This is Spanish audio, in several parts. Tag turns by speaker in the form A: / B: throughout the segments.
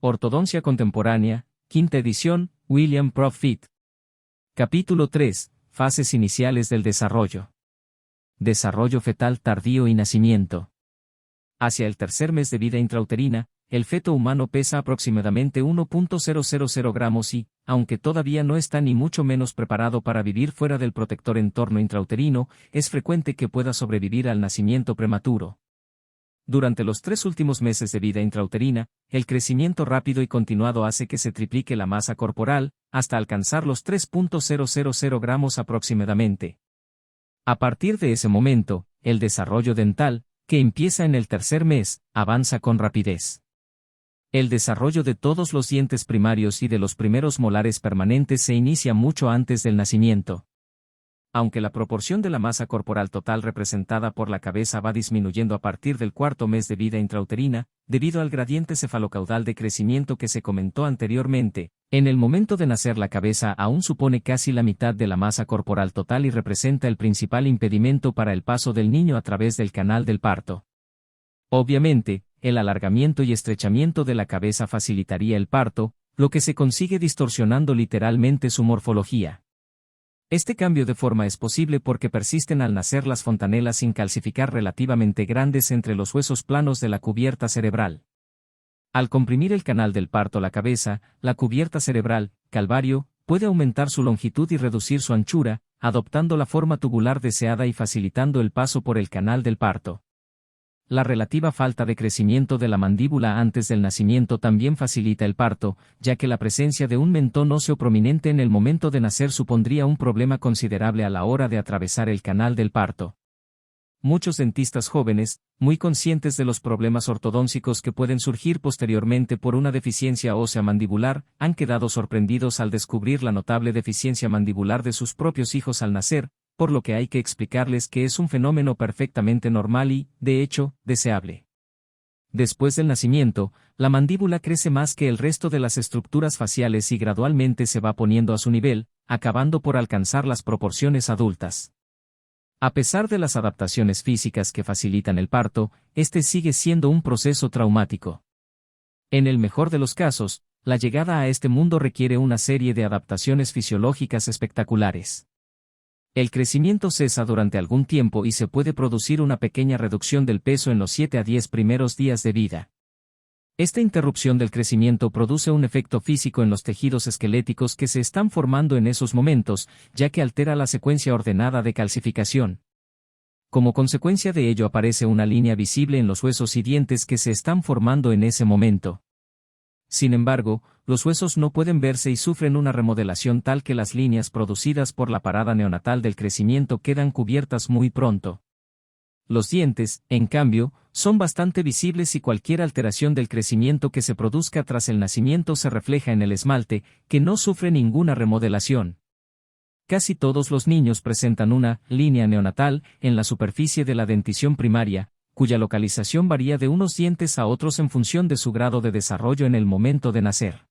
A: Ortodoncia Contemporánea, quinta edición, William Profit. Capítulo 3. Fases iniciales del desarrollo. Desarrollo fetal tardío y nacimiento. Hacia el tercer mes de vida intrauterina, el feto humano pesa aproximadamente 1.000 gramos y, aunque todavía no está ni mucho menos preparado para vivir fuera del protector entorno intrauterino, es frecuente que pueda sobrevivir al nacimiento prematuro. Durante los 3 últimos meses de vida intrauterina, el crecimiento rápido y continuado hace que se triplique la masa corporal, hasta alcanzar los 3.000 gramos aproximadamente. A partir de ese momento, el desarrollo dental, que empieza en el tercer mes, avanza con rapidez. El desarrollo de todos los dientes primarios y de los primeros molares permanentes se inicia mucho antes del nacimiento. Aunque la proporción de la masa corporal total representada por la cabeza va disminuyendo a partir del cuarto mes de vida intrauterina, debido al gradiente cefalocaudal de crecimiento que se comentó anteriormente, en el momento de nacer la cabeza aún supone casi la mitad de la masa corporal total y representa el principal impedimento para el paso del niño a través del canal del parto. Obviamente, el alargamiento y estrechamiento de la cabeza facilitaría el parto, lo que se consigue distorsionando literalmente su morfología. Este cambio de forma es posible porque persisten al nacer las fontanelas sin calcificar relativamente grandes entre los huesos planos de la cubierta cerebral. Al comprimir el canal del parto la cabeza, la cubierta cerebral, calvario, puede aumentar su longitud y reducir su anchura, adoptando la forma tubular deseada y facilitando el paso por el canal del parto. La relativa falta de crecimiento de la mandíbula antes del nacimiento también facilita el parto, ya que la presencia de un mentón óseo prominente en el momento de nacer supondría un problema considerable a la hora de atravesar el canal del parto. Muchos dentistas jóvenes, muy conscientes de los problemas ortodóncicos que pueden surgir posteriormente por una deficiencia ósea mandibular, han quedado sorprendidos al descubrir la notable deficiencia mandibular de sus propios hijos al nacer, por lo que hay que explicarles que es un fenómeno perfectamente normal y, de hecho, deseable. Después del nacimiento, la mandíbula crece más que el resto de las estructuras faciales y gradualmente se va poniendo a su nivel, acabando por alcanzar las proporciones adultas. A pesar de las adaptaciones físicas que facilitan el parto, este sigue siendo un proceso traumático. En el mejor de los casos, la llegada a este mundo requiere una serie de adaptaciones fisiológicas espectaculares. El crecimiento cesa durante algún tiempo y se puede producir una pequeña reducción del peso en los 7 a 10 primeros días de vida. Esta interrupción del crecimiento produce un efecto físico en los tejidos esqueléticos que se están formando en esos momentos, ya que altera la secuencia ordenada de calcificación. Como consecuencia de ello aparece una línea visible en los huesos y dientes que se están formando en ese momento. Sin embargo, los huesos no pueden verse y sufren una remodelación tal que las líneas producidas por la parada neonatal del crecimiento quedan cubiertas muy pronto. Los dientes, en cambio, son bastante visibles y cualquier alteración del crecimiento que se produzca tras el nacimiento se refleja en el esmalte, que no sufre ninguna remodelación. Casi todos los niños presentan una línea neonatal en la superficie de la dentición primaria, cuya localización varía de unos dientes a otros en función de su grado de desarrollo en el momento de nacer.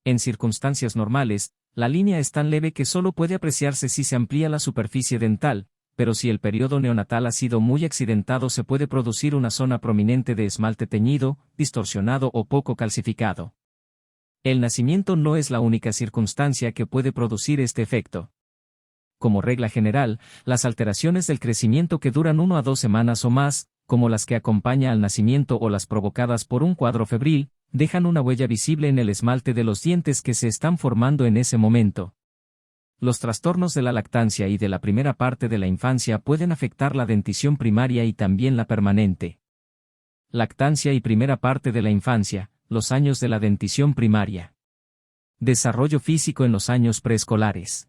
A: En circunstancias normales, la línea es tan leve que solo puede apreciarse si se amplía la superficie dental, pero si el periodo neonatal ha sido muy accidentado se puede producir una zona prominente de esmalte teñido, distorsionado o poco calcificado. El nacimiento no es la única circunstancia que puede producir este efecto. Como regla general, las alteraciones del crecimiento que duran 1 a 2 semanas o más, como las que acompaña al nacimiento o las provocadas por un cuadro febril, dejan una huella visible en el esmalte de los dientes que se están formando en ese momento. Los trastornos de la lactancia y de la primera parte de la infancia pueden afectar la dentición primaria y también la permanente. Lactancia y primera parte de la infancia, los años de la dentición primaria. Desarrollo físico en los años preescolares.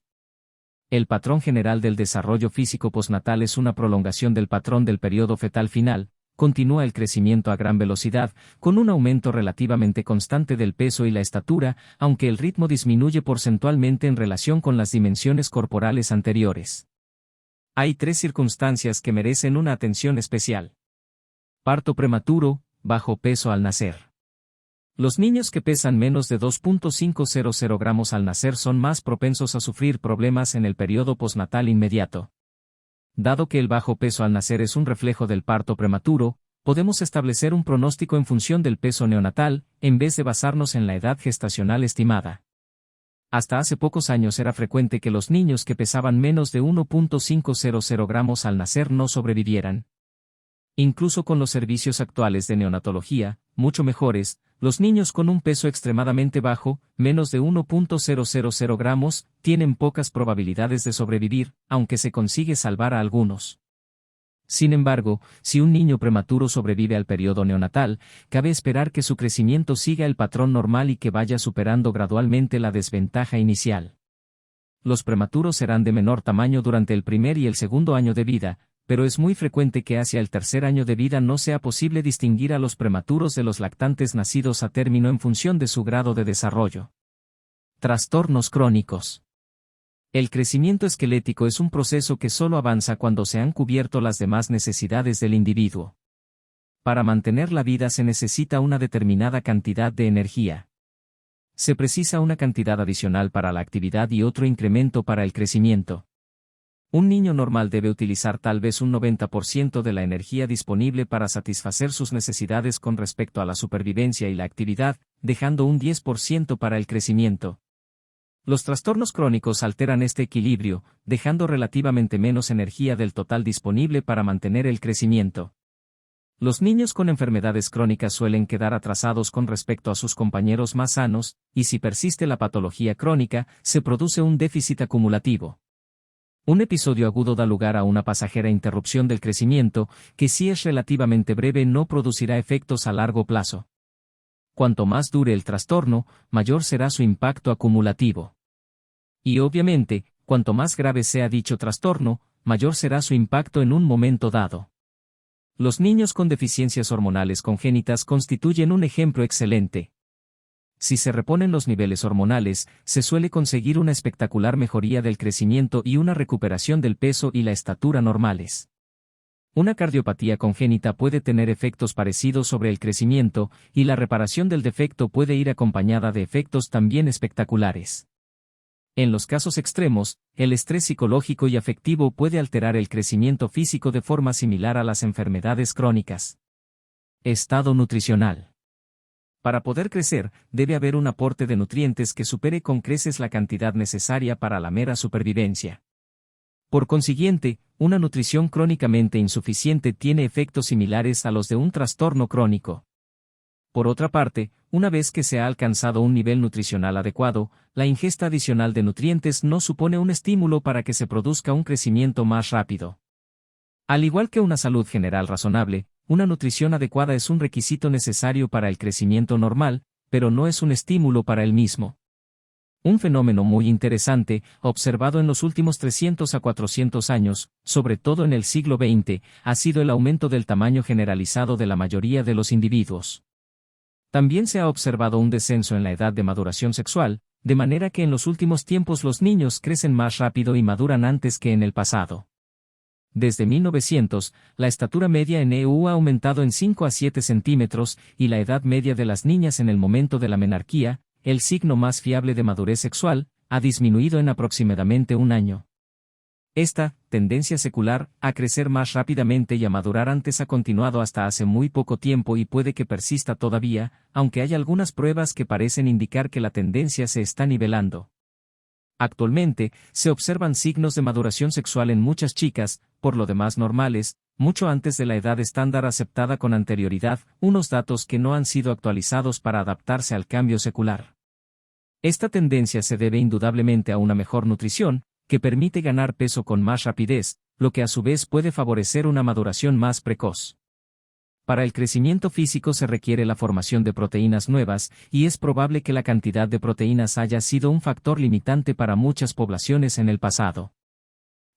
A: El patrón general del desarrollo físico postnatal es una prolongación del patrón del periodo fetal final. Continúa el crecimiento a gran velocidad, con un aumento relativamente constante del peso y la estatura, aunque el ritmo disminuye porcentualmente en relación con las dimensiones corporales anteriores. Hay 3 circunstancias que merecen una atención especial. Parto prematuro, bajo peso al nacer. Los niños que pesan menos de 2.500 gramos al nacer son más propensos a sufrir problemas en el periodo postnatal inmediato. Dado que el bajo peso al nacer es un reflejo del parto prematuro, Podemos establecer un pronóstico en función del peso neonatal, en vez de basarnos en la edad gestacional estimada. Hasta hace pocos años era frecuente que los niños que pesaban menos de 1.500 gramos al nacer no sobrevivieran. Incluso con los servicios actuales de neonatología, mucho mejores, los niños con un peso extremadamente bajo, menos de 1.000 gramos, tienen pocas probabilidades de sobrevivir, aunque se consigue salvar a algunos. Sin embargo, si un niño prematuro sobrevive al periodo neonatal, cabe esperar que su crecimiento siga el patrón normal y que vaya superando gradualmente la desventaja inicial. Los prematuros serán de menor tamaño durante el primer y el segundo año de vida, pero es muy frecuente que hacia el tercer año de vida no sea posible distinguir a los prematuros de los lactantes nacidos a término en función de su grado de desarrollo. Trastornos crónicos. El crecimiento esquelético es un proceso que solo avanza cuando se han cubierto las demás necesidades del individuo. Para mantener la vida se necesita una determinada cantidad de energía. Se precisa una cantidad adicional para la actividad y otro incremento para el crecimiento. Un niño normal debe utilizar tal vez un 90% de la energía disponible para satisfacer sus necesidades con respecto a la supervivencia y la actividad, dejando un 10% para el crecimiento. Los trastornos crónicos alteran este equilibrio, dejando relativamente menos energía del total disponible para mantener el crecimiento. Los niños con enfermedades crónicas suelen quedar atrasados con respecto a sus compañeros más sanos, y si persiste la patología crónica, se produce un déficit acumulativo. Un episodio agudo da lugar a una pasajera interrupción del crecimiento, que si es relativamente breve no producirá efectos a largo plazo. Cuanto más dure el trastorno, mayor será su impacto acumulativo. Y obviamente, cuanto más grave sea dicho trastorno, mayor será su impacto en un momento dado. Los niños con deficiencias hormonales congénitas constituyen un ejemplo excelente. Si se reponen los niveles hormonales, se suele conseguir una espectacular mejoría del crecimiento y una recuperación del peso y la estatura normales. Una cardiopatía congénita puede tener efectos parecidos sobre el crecimiento, y la reparación del defecto puede ir acompañada de efectos también espectaculares. En los casos extremos, el estrés psicológico y afectivo puede alterar el crecimiento físico de forma similar a las enfermedades crónicas. Estado nutricional. Para poder crecer, debe haber un aporte de nutrientes que supere con creces la cantidad necesaria para la mera supervivencia. Por consiguiente, una nutrición crónicamente insuficiente tiene efectos similares a los de un trastorno crónico. Por otra parte, una vez que se ha alcanzado un nivel nutricional adecuado, la ingesta adicional de nutrientes no supone un estímulo para que se produzca un crecimiento más rápido. Al igual que una salud general razonable, una nutrición adecuada es un requisito necesario para el crecimiento normal, pero no es un estímulo para el mismo. Un fenómeno muy interesante, observado en los últimos 300 a 400 años, sobre todo en el siglo XX, ha sido el aumento del tamaño generalizado de la mayoría de los individuos. También se ha observado un descenso en la edad de maduración sexual, de manera que en los últimos tiempos los niños crecen más rápido y maduran antes que en el pasado. Desde 1900, la estatura media en EU ha aumentado en 5 a 7 centímetros, y la edad media de las niñas en el momento de la menarquía, el signo más fiable de madurez sexual, ha disminuido en aproximadamente un año. Esta tendencia secular a crecer más rápidamente y a madurar antes ha continuado hasta hace muy poco tiempo y puede que persista todavía, aunque hay algunas pruebas que parecen indicar que la tendencia se está nivelando. Actualmente, se observan signos de maduración sexual en muchas chicas, por lo demás normales, mucho antes de la edad estándar aceptada con anterioridad, unos datos que no han sido actualizados para adaptarse al cambio secular. Esta tendencia se debe indudablemente a una mejor nutrición, que permite ganar peso con más rapidez, lo que a su vez puede favorecer una maduración más precoz. Para el crecimiento físico se requiere la formación de proteínas nuevas, y es probable que la cantidad de proteínas haya sido un factor limitante para muchas poblaciones en el pasado.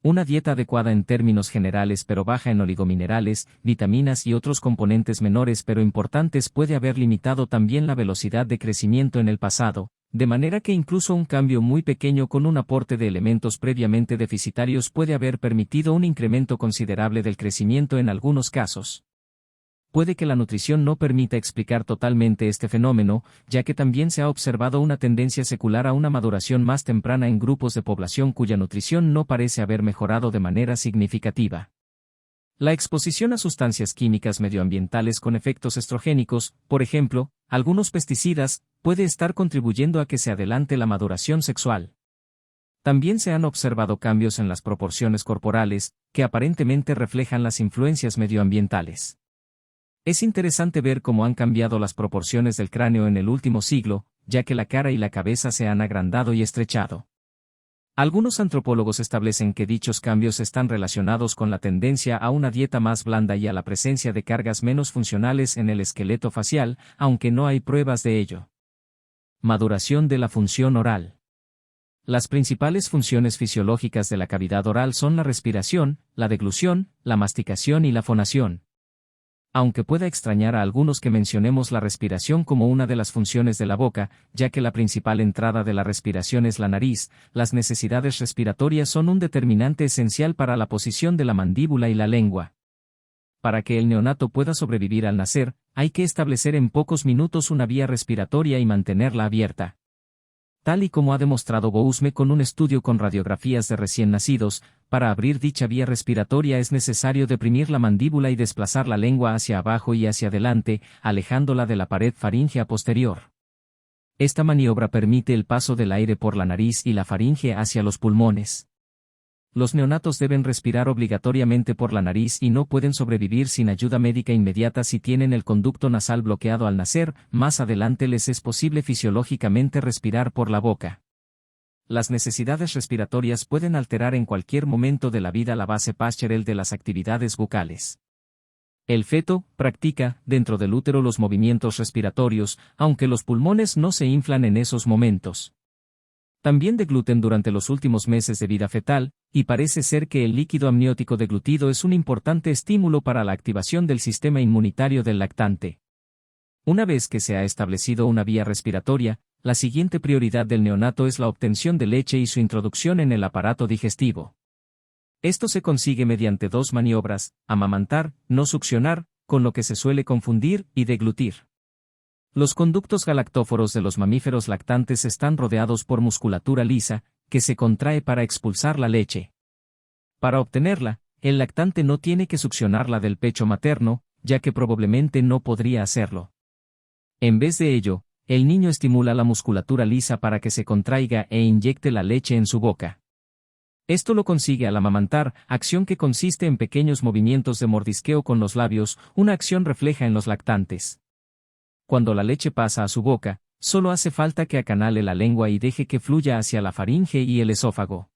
A: Una dieta adecuada en términos generales pero baja en oligominerales, vitaminas y otros componentes menores pero importantes puede haber limitado también la velocidad de crecimiento en el pasado, de manera que incluso un cambio muy pequeño con un aporte de elementos previamente deficitarios puede haber permitido un incremento considerable del crecimiento en algunos casos. Puede que la nutrición no permita explicar totalmente este fenómeno, ya que también se ha observado una tendencia secular a una maduración más temprana en grupos de población cuya nutrición no parece haber mejorado de manera significativa. La exposición a sustancias químicas medioambientales con efectos estrogénicos, por ejemplo, algunos pesticidas, puede estar contribuyendo a que se adelante la maduración sexual. También se han observado cambios en las proporciones corporales, que aparentemente reflejan las influencias medioambientales. Es interesante ver cómo han cambiado las proporciones del cráneo en el último siglo, ya que la cara y la cabeza se han agrandado y estrechado. Algunos antropólogos establecen que dichos cambios están relacionados con la tendencia a una dieta más blanda y a la presencia de cargas menos funcionales en el esqueleto facial, aunque no hay pruebas de ello. Maduración de la función oral. Las principales funciones fisiológicas de la cavidad oral son la respiración, la deglución, la masticación y la fonación. Aunque pueda extrañar a algunos que mencionemos la respiración como una de las funciones de la boca, ya que la principal entrada de la respiración es la nariz, las necesidades respiratorias son un determinante esencial para la posición de la mandíbula y la lengua. Para que el neonato pueda sobrevivir al nacer, hay que establecer en pocos minutos una vía respiratoria y mantenerla abierta. Tal y como ha demostrado Bousme con un estudio con radiografías de recién nacidos, para abrir dicha vía respiratoria es necesario deprimir la mandíbula y desplazar la lengua hacia abajo y hacia adelante, alejándola de la pared faríngea posterior. Esta maniobra permite el paso del aire por la nariz y la faringe hacia los pulmones. Los neonatos deben respirar obligatoriamente por la nariz y no pueden sobrevivir sin ayuda médica inmediata si tienen el conducto nasal bloqueado al nacer. Más adelante les es posible fisiológicamente respirar por la boca. Las necesidades respiratorias pueden alterar en cualquier momento de la vida la base pastorel de las actividades bucales. El feto practica, dentro del útero, los movimientos respiratorios, aunque los pulmones no se inflan en esos momentos. También degluten durante los últimos meses de vida fetal, y parece ser que el líquido amniótico deglutido es un importante estímulo para la activación del sistema inmunitario del lactante. Una vez que se ha establecido una vía respiratoria, la siguiente prioridad del neonato es la obtención de leche y su introducción en el aparato digestivo. Esto se consigue mediante dos maniobras: amamantar, no succionar, con lo que se suele confundir, y deglutir. Los conductos galactóforos de los mamíferos lactantes están rodeados por musculatura lisa, que se contrae para expulsar la leche. Para obtenerla, el lactante no tiene que succionarla del pecho materno, ya que probablemente no podría hacerlo. En vez de ello, el niño estimula la musculatura lisa para que se contraiga e inyecte la leche en su boca. Esto lo consigue al amamantar, acción que consiste en pequeños movimientos de mordisqueo con los labios, una acción refleja en los lactantes. Cuando la leche pasa a su boca, solo hace falta que acanale la lengua y deje que fluya hacia la faringe y el esófago.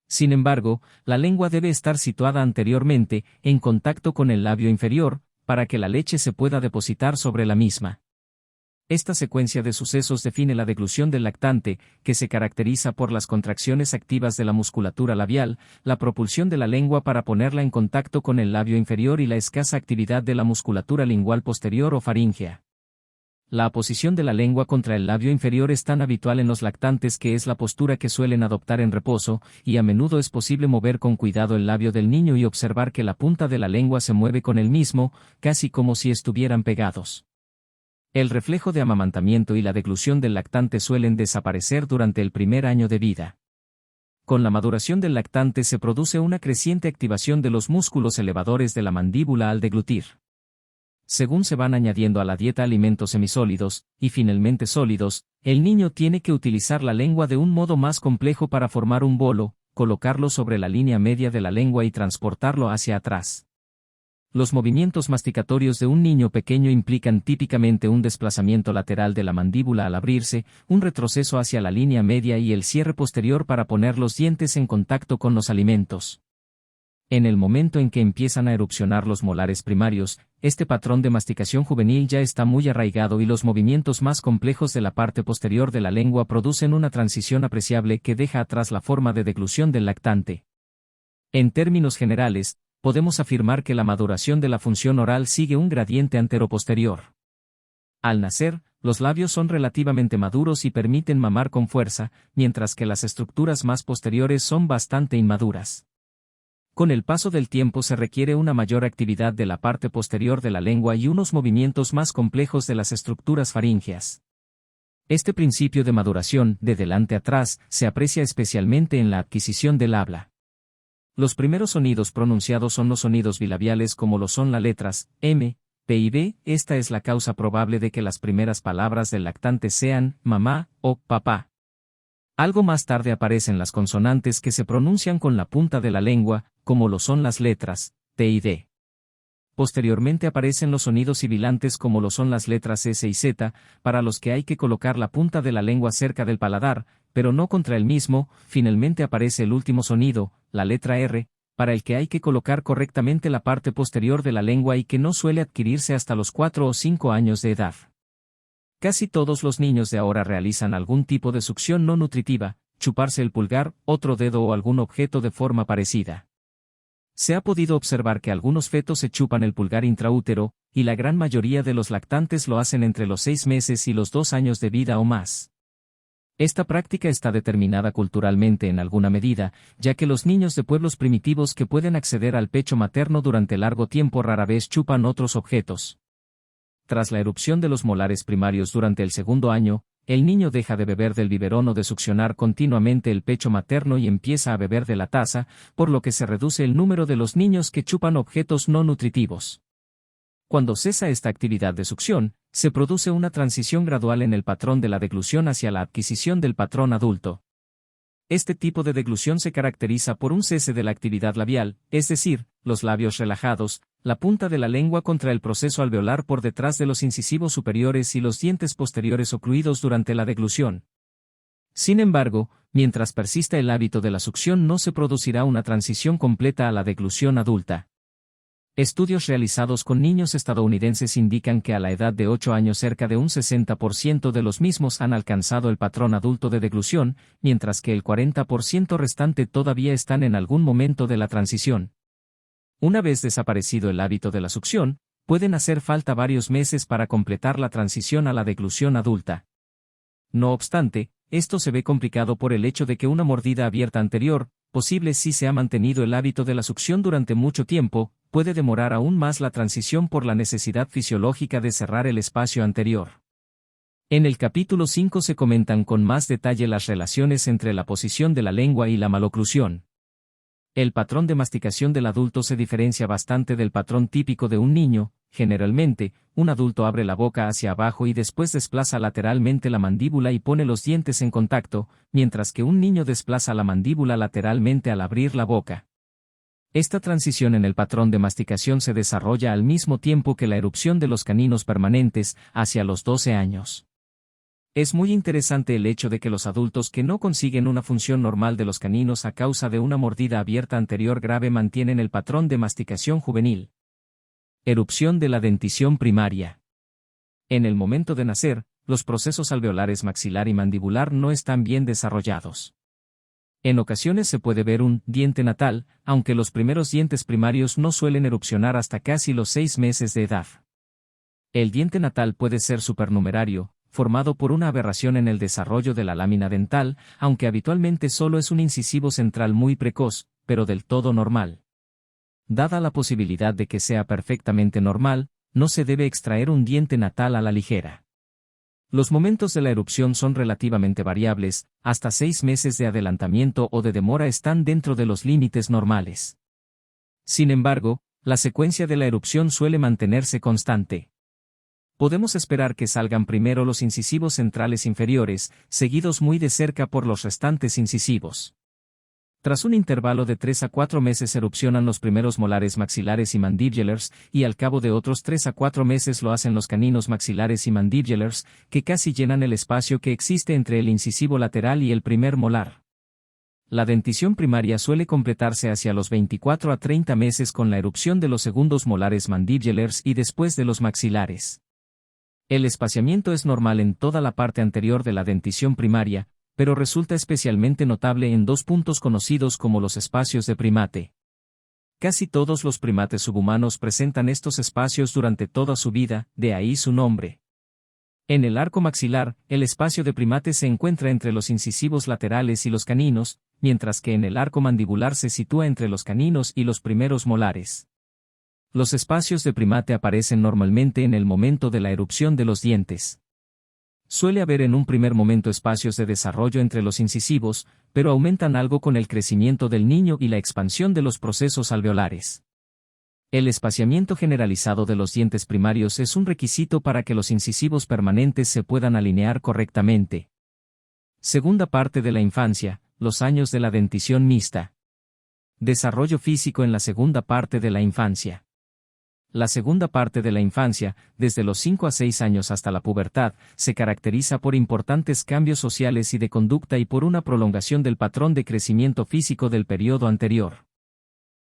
A: Sin embargo, la lengua debe estar situada anteriormente, en contacto con el labio inferior, para que la leche se pueda depositar sobre la misma. Esta secuencia de sucesos define la deglución del lactante, que se caracteriza por las contracciones activas de la musculatura labial, la propulsión de la lengua para ponerla en contacto con el labio inferior y la escasa actividad de la musculatura lingual posterior o faríngea. La posición de la lengua contra el labio inferior es tan habitual en los lactantes que es la postura que suelen adoptar en reposo, y a menudo es posible mover con cuidado el labio del niño y observar que la punta de la lengua se mueve con el mismo, casi como si estuvieran pegados. El reflejo de amamantamiento y la deglución del lactante suelen desaparecer durante el primer año de vida. Con la maduración del lactante se produce una creciente activación de los músculos elevadores de la mandíbula al deglutir. Según se van añadiendo a la dieta alimentos semisólidos, y finalmente sólidos, el niño tiene que utilizar la lengua de un modo más complejo para formar un bolo, colocarlo sobre la línea media de la lengua y transportarlo hacia atrás. Los movimientos masticatorios de un niño pequeño implican típicamente un desplazamiento lateral de la mandíbula al abrirse, un retroceso hacia la línea media y el cierre posterior para poner los dientes en contacto con los alimentos. En el momento en que empiezan a erupcionar los molares primarios, este patrón de masticación juvenil ya está muy arraigado y los movimientos más complejos de la parte posterior de la lengua producen una transición apreciable que deja atrás la forma de deglución del lactante. En términos generales, podemos afirmar que la maduración de la función oral sigue un gradiente anteroposterior. Al nacer, los labios son relativamente maduros y permiten mamar con fuerza, mientras que las estructuras más posteriores son bastante inmaduras. Con el paso del tiempo se requiere una mayor actividad de la parte posterior de la lengua y unos movimientos más complejos de las estructuras faríngeas. Este principio de maduración, de delante a atrás, se aprecia especialmente en la adquisición del habla. Los primeros sonidos pronunciados son los sonidos bilabiales como lo son las letras M, P y B. Esta es la causa probable de que las primeras palabras del lactante sean mamá o papá. Algo más tarde aparecen las consonantes que se pronuncian con la punta de la lengua, como lo son las letras T y D. Posteriormente aparecen los sonidos sibilantes como lo son las letras S y Z, para los que hay que colocar la punta de la lengua cerca del paladar, pero no contra el mismo. Finalmente aparece el último sonido, la letra R, para el que hay que colocar correctamente la parte posterior de la lengua y que no suele adquirirse hasta los 4 o 5 años de edad. Casi todos los niños de ahora realizan algún tipo de succión no nutritiva, chuparse el pulgar, otro dedo o algún objeto de forma parecida. Se ha podido observar que algunos fetos se chupan el pulgar intraútero, y la gran mayoría de los lactantes lo hacen entre los 6 meses y los 2 años de vida o más. Esta práctica está determinada culturalmente en alguna medida, ya que los niños de pueblos primitivos que pueden acceder al pecho materno durante largo tiempo rara vez chupan otros objetos. Tras la erupción de los molares primarios durante el segundo año, el niño deja de beber del biberón o de succionar continuamente el pecho materno y empieza a beber de la taza, por lo que se reduce el número de los niños que chupan objetos no nutritivos. Cuando cesa esta actividad de succión, se produce una transición gradual en el patrón de la deglución hacia la adquisición del patrón adulto. Este tipo de deglución se caracteriza por un cese de la actividad labial, es decir, los labios relajados, la punta de la lengua contra el proceso alveolar por detrás de los incisivos superiores y los dientes posteriores ocluidos durante la deglución. Sin embargo, mientras persista el hábito de la succión no se producirá una transición completa a la deglución adulta. Estudios realizados con niños estadounidenses indican que a la edad de 8 años cerca de un 60% de los mismos han alcanzado el patrón adulto de deglución, mientras que el 40% restante todavía están en algún momento de la transición. Una vez desaparecido el hábito de la succión, pueden hacer falta varios meses para completar la transición a la deglución adulta. No obstante, esto se ve complicado por el hecho de que una mordida abierta anterior, posible si se ha mantenido el hábito de la succión durante mucho tiempo, puede demorar aún más la transición por la necesidad fisiológica de cerrar el espacio anterior. En el capítulo 5 se comentan con más detalle las relaciones entre la posición de la lengua y la maloclusión. El patrón de masticación del adulto se diferencia bastante del patrón típico de un niño. Generalmente, un adulto abre la boca hacia abajo y después desplaza lateralmente la mandíbula y pone los dientes en contacto, mientras que un niño desplaza la mandíbula lateralmente al abrir la boca. Esta transición en el patrón de masticación se desarrolla al mismo tiempo que la erupción de los caninos permanentes, hacia los 12 años. Es muy interesante el hecho de que los adultos que no consiguen una función normal de los caninos a causa de una mordida abierta anterior grave mantienen el patrón de masticación juvenil. Erupción de la dentición primaria. En el momento de nacer, los procesos alveolares maxilar y mandibular no están bien desarrollados. En ocasiones se puede ver un diente natal, aunque los primeros dientes primarios no suelen erupcionar hasta casi los 6 meses de edad. El diente natal puede ser supernumerario, formado por una aberración en el desarrollo de la lámina dental, aunque habitualmente solo es un incisivo central muy precoz, pero del todo normal. Dada la posibilidad de que sea perfectamente normal, no se debe extraer un diente natal a la ligera. Los momentos de la erupción son relativamente variables, hasta 6 meses de adelantamiento o de demora están dentro de los límites normales. Sin embargo, la secuencia de la erupción suele mantenerse constante. Podemos esperar que salgan primero los incisivos centrales inferiores, seguidos muy de cerca por los restantes incisivos. Tras un intervalo de 3 a 4 meses erupcionan los primeros molares maxilares y mandibulars, y al cabo de otros 3 a 4 meses lo hacen los caninos maxilares y mandibulars, que casi llenan el espacio que existe entre el incisivo lateral y el primer molar. La dentición primaria suele completarse hacia los 24 a 30 meses con la erupción de los segundos molares mandibulars y después de los maxilares. El espaciamiento es normal en toda la parte anterior de la dentición primaria, pero resulta especialmente notable en 2 puntos conocidos como los espacios de primate. Casi todos los primates subhumanos presentan estos espacios durante toda su vida, de ahí su nombre. En el arco maxilar, el espacio de primate se encuentra entre los incisivos laterales y los caninos, mientras que en el arco mandibular se sitúa entre los caninos y los primeros molares. Los espacios de primate aparecen normalmente en el momento de la erupción de los dientes. Suele haber en un primer momento espacios de desarrollo entre los incisivos, pero aumentan algo con el crecimiento del niño y la expansión de los procesos alveolares. El espaciamiento generalizado de los dientes primarios es un requisito para que los incisivos permanentes se puedan alinear correctamente. Segunda parte de la infancia, los años de la dentición mixta. Desarrollo físico en la segunda parte de la infancia. La segunda parte de la infancia, desde los 5 a 6 años hasta la pubertad, se caracteriza por importantes cambios sociales y de conducta y por una prolongación del patrón de crecimiento físico del periodo anterior.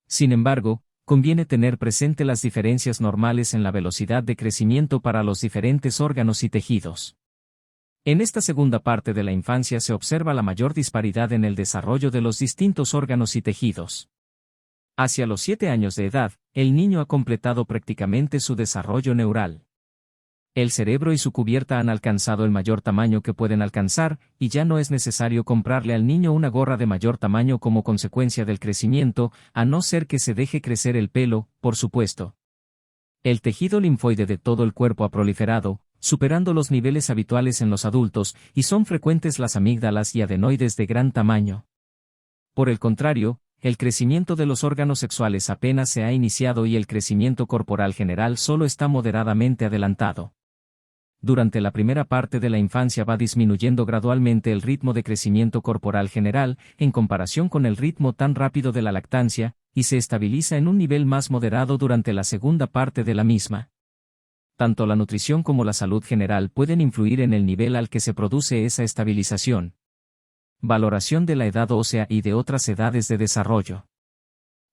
A: Sin embargo, conviene tener presente las diferencias normales en la velocidad de crecimiento para los diferentes órganos y tejidos. En esta segunda parte de la infancia se observa la mayor disparidad en el desarrollo de los distintos órganos y tejidos. Hacia los 7 años de edad, el niño ha completado prácticamente su desarrollo neural. El cerebro y su cubierta han alcanzado el mayor tamaño que pueden alcanzar, y ya no es necesario comprarle al niño una gorra de mayor tamaño como consecuencia del crecimiento, a no ser que se deje crecer el pelo, por supuesto. El tejido linfoide de todo el cuerpo ha proliferado, superando los niveles habituales en los adultos, y son frecuentes las amígdalas y adenoides de gran tamaño. Por el contrario, el crecimiento de los órganos sexuales apenas se ha iniciado y el crecimiento corporal general solo está moderadamente adelantado. Durante la primera parte de la infancia va disminuyendo gradualmente el ritmo de crecimiento corporal general, en comparación con el ritmo tan rápido de la lactancia, y se estabiliza en un nivel más moderado durante la segunda parte de la misma. Tanto la nutrición como la salud general pueden influir en el nivel al que se produce esa estabilización. Valoración de la edad ósea y de otras edades de desarrollo.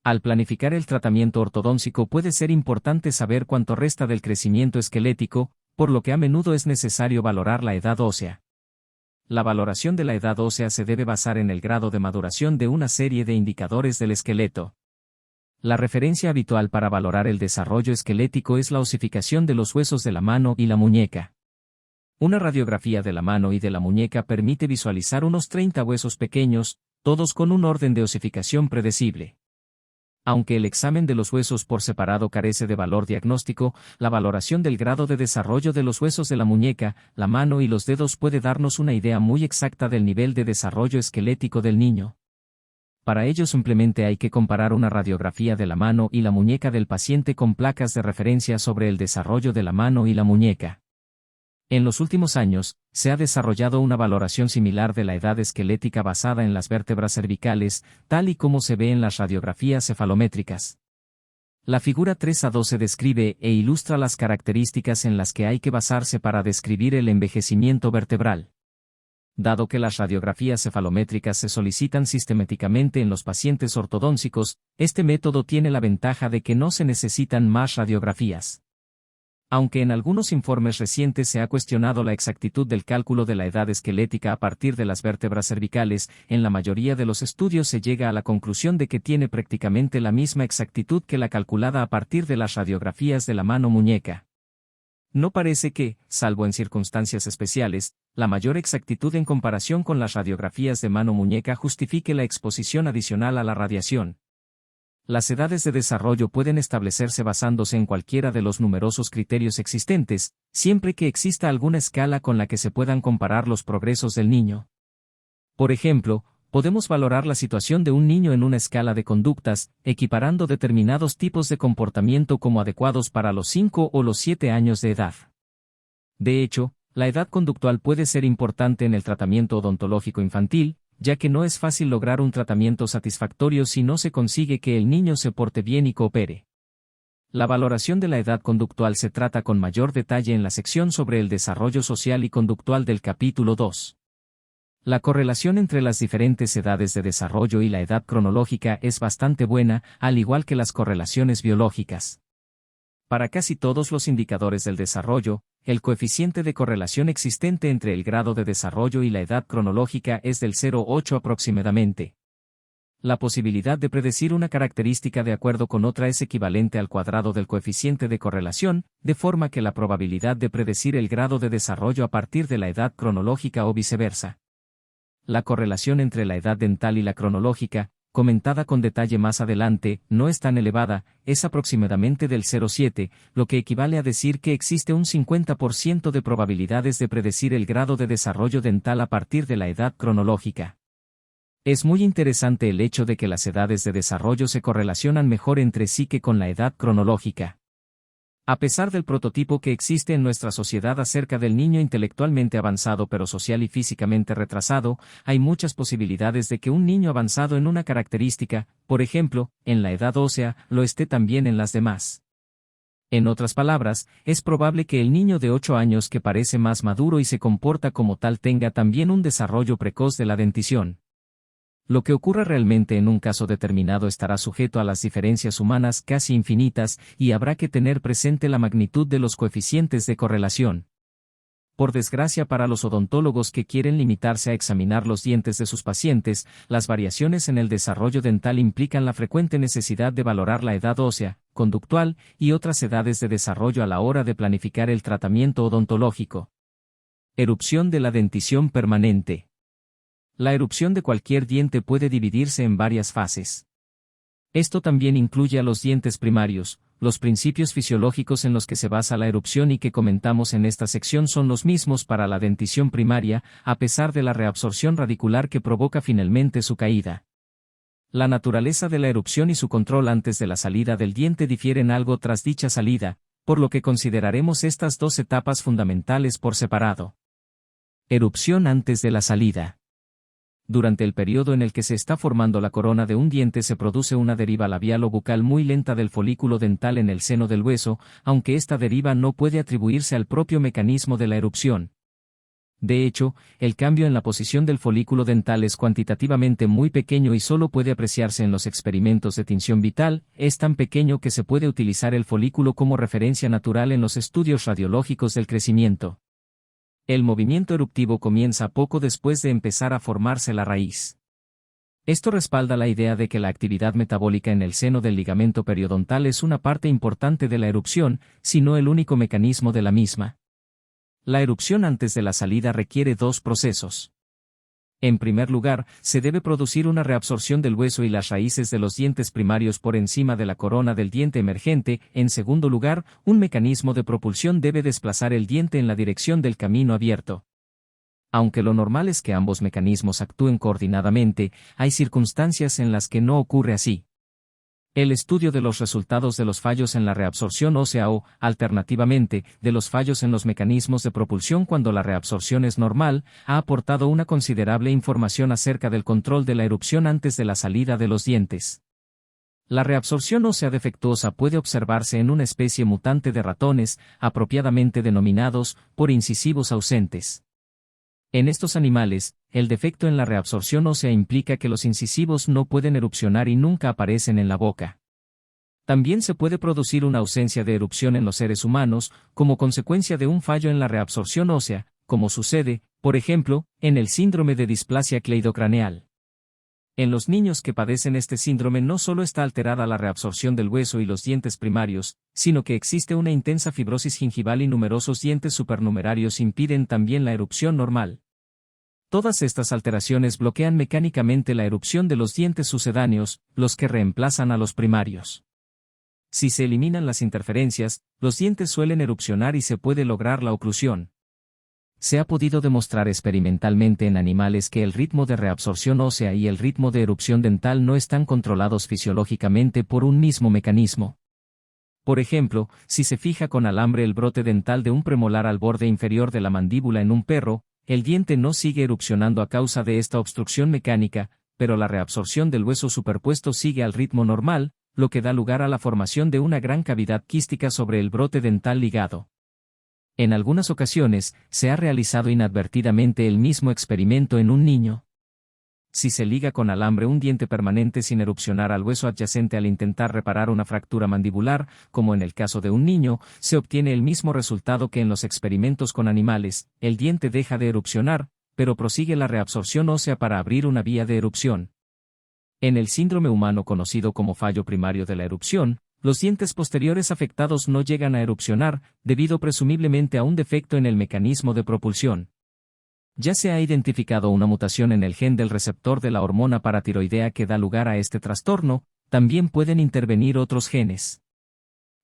A: Al planificar el tratamiento ortodóntico puede ser importante saber cuánto resta del crecimiento esquelético, por lo que a menudo es necesario valorar la edad ósea. La valoración de la edad ósea se debe basar en el grado de maduración de una serie de indicadores del esqueleto. La referencia habitual para valorar el desarrollo esquelético es la osificación de los huesos de la mano y la muñeca. Una radiografía de la mano y de la muñeca permite visualizar unos 30 huesos pequeños, todos con un orden de osificación predecible. Aunque el examen de los huesos por separado carece de valor diagnóstico, la valoración del grado de desarrollo de los huesos de la muñeca, la mano y los dedos puede darnos una idea muy exacta del nivel de desarrollo esquelético del niño. Para ello simplemente hay que comparar una radiografía de la mano y la muñeca del paciente con placas de referencia sobre el desarrollo de la mano y la muñeca. En los últimos años, se ha desarrollado una valoración similar de la edad esquelética basada en las vértebras cervicales, tal y como se ve en las radiografías cefalométricas. La figura 3A12 describe e ilustra las características en las que hay que basarse para describir el envejecimiento vertebral. Dado que las radiografías cefalométricas se solicitan sistemáticamente en los pacientes ortodónticos, este método tiene la ventaja de que no se necesitan más radiografías. Aunque en algunos informes recientes se ha cuestionado la exactitud del cálculo de la edad esquelética a partir de las vértebras cervicales, en la mayoría de los estudios se llega a la conclusión de que tiene prácticamente la misma exactitud que la calculada a partir de las radiografías de la mano-muñeca. No parece que, salvo en circunstancias especiales, la mayor exactitud en comparación con las radiografías de mano-muñeca justifique la exposición adicional a la radiación. Las edades de desarrollo pueden establecerse basándose en cualquiera de los numerosos criterios existentes, siempre que exista alguna escala con la que se puedan comparar los progresos del niño. Por ejemplo, podemos valorar la situación de un niño en una escala de conductas, equiparando determinados tipos de comportamiento como adecuados para los 5 o los 7 años de edad. De hecho, la edad conductual puede ser importante en el tratamiento odontológico infantil, ya que no es fácil lograr un tratamiento satisfactorio si no se consigue que el niño se porte bien y coopere. La valoración de la edad conductual se trata con mayor detalle en la sección sobre el desarrollo social y conductual del capítulo 2. La correlación entre las diferentes edades de desarrollo y la edad cronológica es bastante buena, al igual que las correlaciones biológicas. Para casi todos los indicadores del desarrollo, el coeficiente de correlación existente entre el grado de desarrollo y la edad cronológica es del 0,8 aproximadamente. La posibilidad de predecir una característica de acuerdo con otra es equivalente al cuadrado del coeficiente de correlación, de forma que la probabilidad de predecir el grado de desarrollo a partir de la edad cronológica o viceversa. La correlación entre la edad dental y la cronológica, comentada con detalle más adelante, no es tan elevada, es aproximadamente del 0,7, lo que equivale a decir que existe un 50% de probabilidades de predecir el grado de desarrollo dental a partir de la edad cronológica. Es muy interesante el hecho de que las edades de desarrollo se correlacionan mejor entre sí que con la edad cronológica. A pesar del prototipo que existe en nuestra sociedad acerca del niño intelectualmente avanzado pero social y físicamente retrasado, hay muchas posibilidades de que un niño avanzado en una característica, por ejemplo, en la edad ósea, lo esté también en las demás. En otras palabras, es probable que el niño de 8 años que parece más maduro y se comporta como tal tenga también un desarrollo precoz de la dentición. Lo que ocurra realmente en un caso determinado estará sujeto a las diferencias humanas casi infinitas y habrá que tener presente la magnitud de los coeficientes de correlación. Por desgracia para los odontólogos que quieren limitarse a examinar los dientes de sus pacientes, las variaciones en el desarrollo dental implican la frecuente necesidad de valorar la edad ósea, conductual y otras edades de desarrollo a la hora de planificar el tratamiento odontológico. Erupción de la dentición permanente. La erupción de cualquier diente puede dividirse en varias fases. Esto también incluye a los dientes primarios. Los principios fisiológicos en los que se basa la erupción y que comentamos en esta sección son los mismos para la dentición primaria, a pesar de la reabsorción radicular que provoca finalmente su caída. La naturaleza de la erupción y su control antes de la salida del diente difieren algo tras dicha salida, por lo que consideraremos estas dos etapas fundamentales por separado. Erupción antes de la salida. Durante el periodo en el que se está formando la corona de un diente se produce una deriva labial o bucal muy lenta del folículo dental en el seno del hueso, aunque esta deriva no puede atribuirse al propio mecanismo de la erupción. De hecho, el cambio en la posición del folículo dental es cuantitativamente muy pequeño y solo puede apreciarse en los experimentos de tinción vital, es tan pequeño que se puede utilizar el folículo como referencia natural en los estudios radiológicos del crecimiento. El movimiento eruptivo comienza poco después de empezar a formarse la raíz. Esto respalda la idea de que la actividad metabólica en el seno del ligamento periodontal es una parte importante de la erupción, si no el único mecanismo de la misma. La erupción antes de la salida requiere dos procesos. En primer lugar, se debe producir una reabsorción del hueso y las raíces de los dientes primarios por encima de la corona del diente emergente. En segundo lugar, un mecanismo de propulsión debe desplazar el diente en la dirección del camino abierto. Aunque lo normal es que ambos mecanismos actúen coordinadamente, hay circunstancias en las que no ocurre así. El estudio de los resultados de los fallos en la reabsorción ósea o, alternativamente, de los fallos en los mecanismos de propulsión cuando la reabsorción es normal, ha aportado una considerable información acerca del control de la erupción antes de la salida de los dientes. La reabsorción ósea defectuosa puede observarse en una especie mutante de ratones, apropiadamente denominados por incisivos ausentes. En estos animales, el defecto en la reabsorción ósea implica que los incisivos no pueden erupcionar y nunca aparecen en la boca. También se puede producir una ausencia de erupción en los seres humanos, como consecuencia de un fallo en la reabsorción ósea, como sucede, por ejemplo, en el síndrome de displasia cleidocraneal. En los niños que padecen este síndrome no solo está alterada la reabsorción del hueso y los dientes primarios, sino que existe una intensa fibrosis gingival y numerosos dientes supernumerarios impiden también la erupción normal. Todas estas alteraciones bloquean mecánicamente la erupción de los dientes sucedáneos, los que reemplazan a los primarios. Si se eliminan las interferencias, los dientes suelen erupcionar y se puede lograr la oclusión. Se ha podido demostrar experimentalmente en animales que el ritmo de reabsorción ósea y el ritmo de erupción dental no están controlados fisiológicamente por un mismo mecanismo. Por ejemplo, si se fija con alambre el brote dental de un premolar al borde inferior de la mandíbula en un perro, el diente no sigue erupcionando a causa de esta obstrucción mecánica, pero la reabsorción del hueso superpuesto sigue al ritmo normal, lo que da lugar a la formación de una gran cavidad quística sobre el brote dental ligado. En algunas ocasiones, se ha realizado inadvertidamente el mismo experimento en un niño. Si se liga con alambre un diente permanente sin erupcionar al hueso adyacente al intentar reparar una fractura mandibular, como en el caso de un niño, se obtiene el mismo resultado que en los experimentos con animales, el diente deja de erupcionar, pero prosigue la reabsorción ósea para abrir una vía de erupción. En el síndrome humano conocido como fallo primario de la erupción, los dientes posteriores afectados no llegan a erupcionar, debido presumiblemente a un defecto en el mecanismo de propulsión. Ya se ha identificado una mutación en el gen del receptor de la hormona paratiroidea que da lugar a este trastorno, también pueden intervenir otros genes.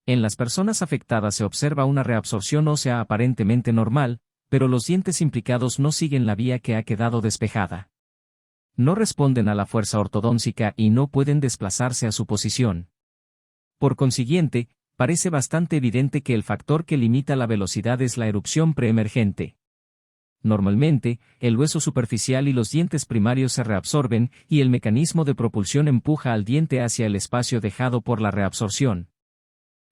A: En las personas afectadas se observa una reabsorción ósea aparentemente normal, pero los dientes implicados no siguen la vía que ha quedado despejada. No responden a la fuerza ortodóntica y no pueden desplazarse a su posición. Por consiguiente, parece bastante evidente que el factor que limita la velocidad es la erupción preemergente. Normalmente, el hueso superficial y los dientes primarios se reabsorben, y el mecanismo de propulsión empuja al diente hacia el espacio dejado por la reabsorción.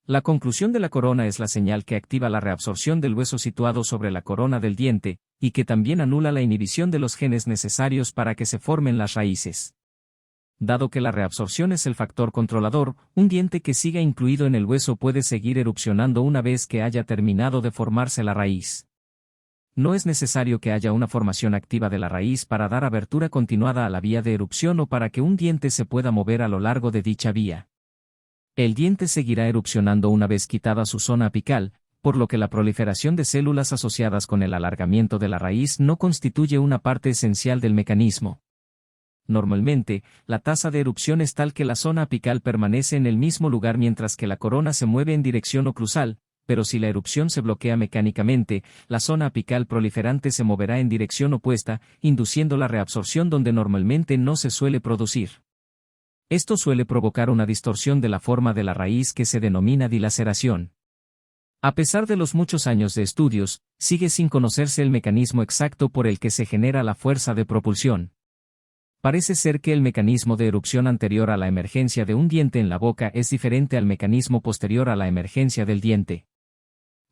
A: La conclusión de la corona es la señal que activa la reabsorción del hueso situado sobre la corona del diente, y que también anula la inhibición de los genes necesarios para que se formen las raíces. Dado que la reabsorción es el factor controlador, un diente que siga incluido en el hueso puede seguir erupcionando una vez que haya terminado de formarse la raíz. No es necesario que haya una formación activa de la raíz para dar abertura continuada a la vía de erupción o para que un diente se pueda mover a lo largo de dicha vía. El diente seguirá erupcionando una vez quitada su zona apical, por lo que la proliferación de células asociadas con el alargamiento de la raíz no constituye una parte esencial del mecanismo. Normalmente, la tasa de erupción es tal que la zona apical permanece en el mismo lugar mientras que la corona se mueve en dirección oclusal, pero si la erupción se bloquea mecánicamente, la zona apical proliferante se moverá en dirección opuesta, induciendo la reabsorción donde normalmente no se suele producir. Esto suele provocar una distorsión de la forma de la raíz que se denomina dilaceración. A pesar de los muchos años de estudios, sigue sin conocerse el mecanismo exacto por el que se genera la fuerza de propulsión. Parece ser que el mecanismo de erupción anterior a la emergencia de un diente en la boca es diferente al mecanismo posterior a la emergencia del diente.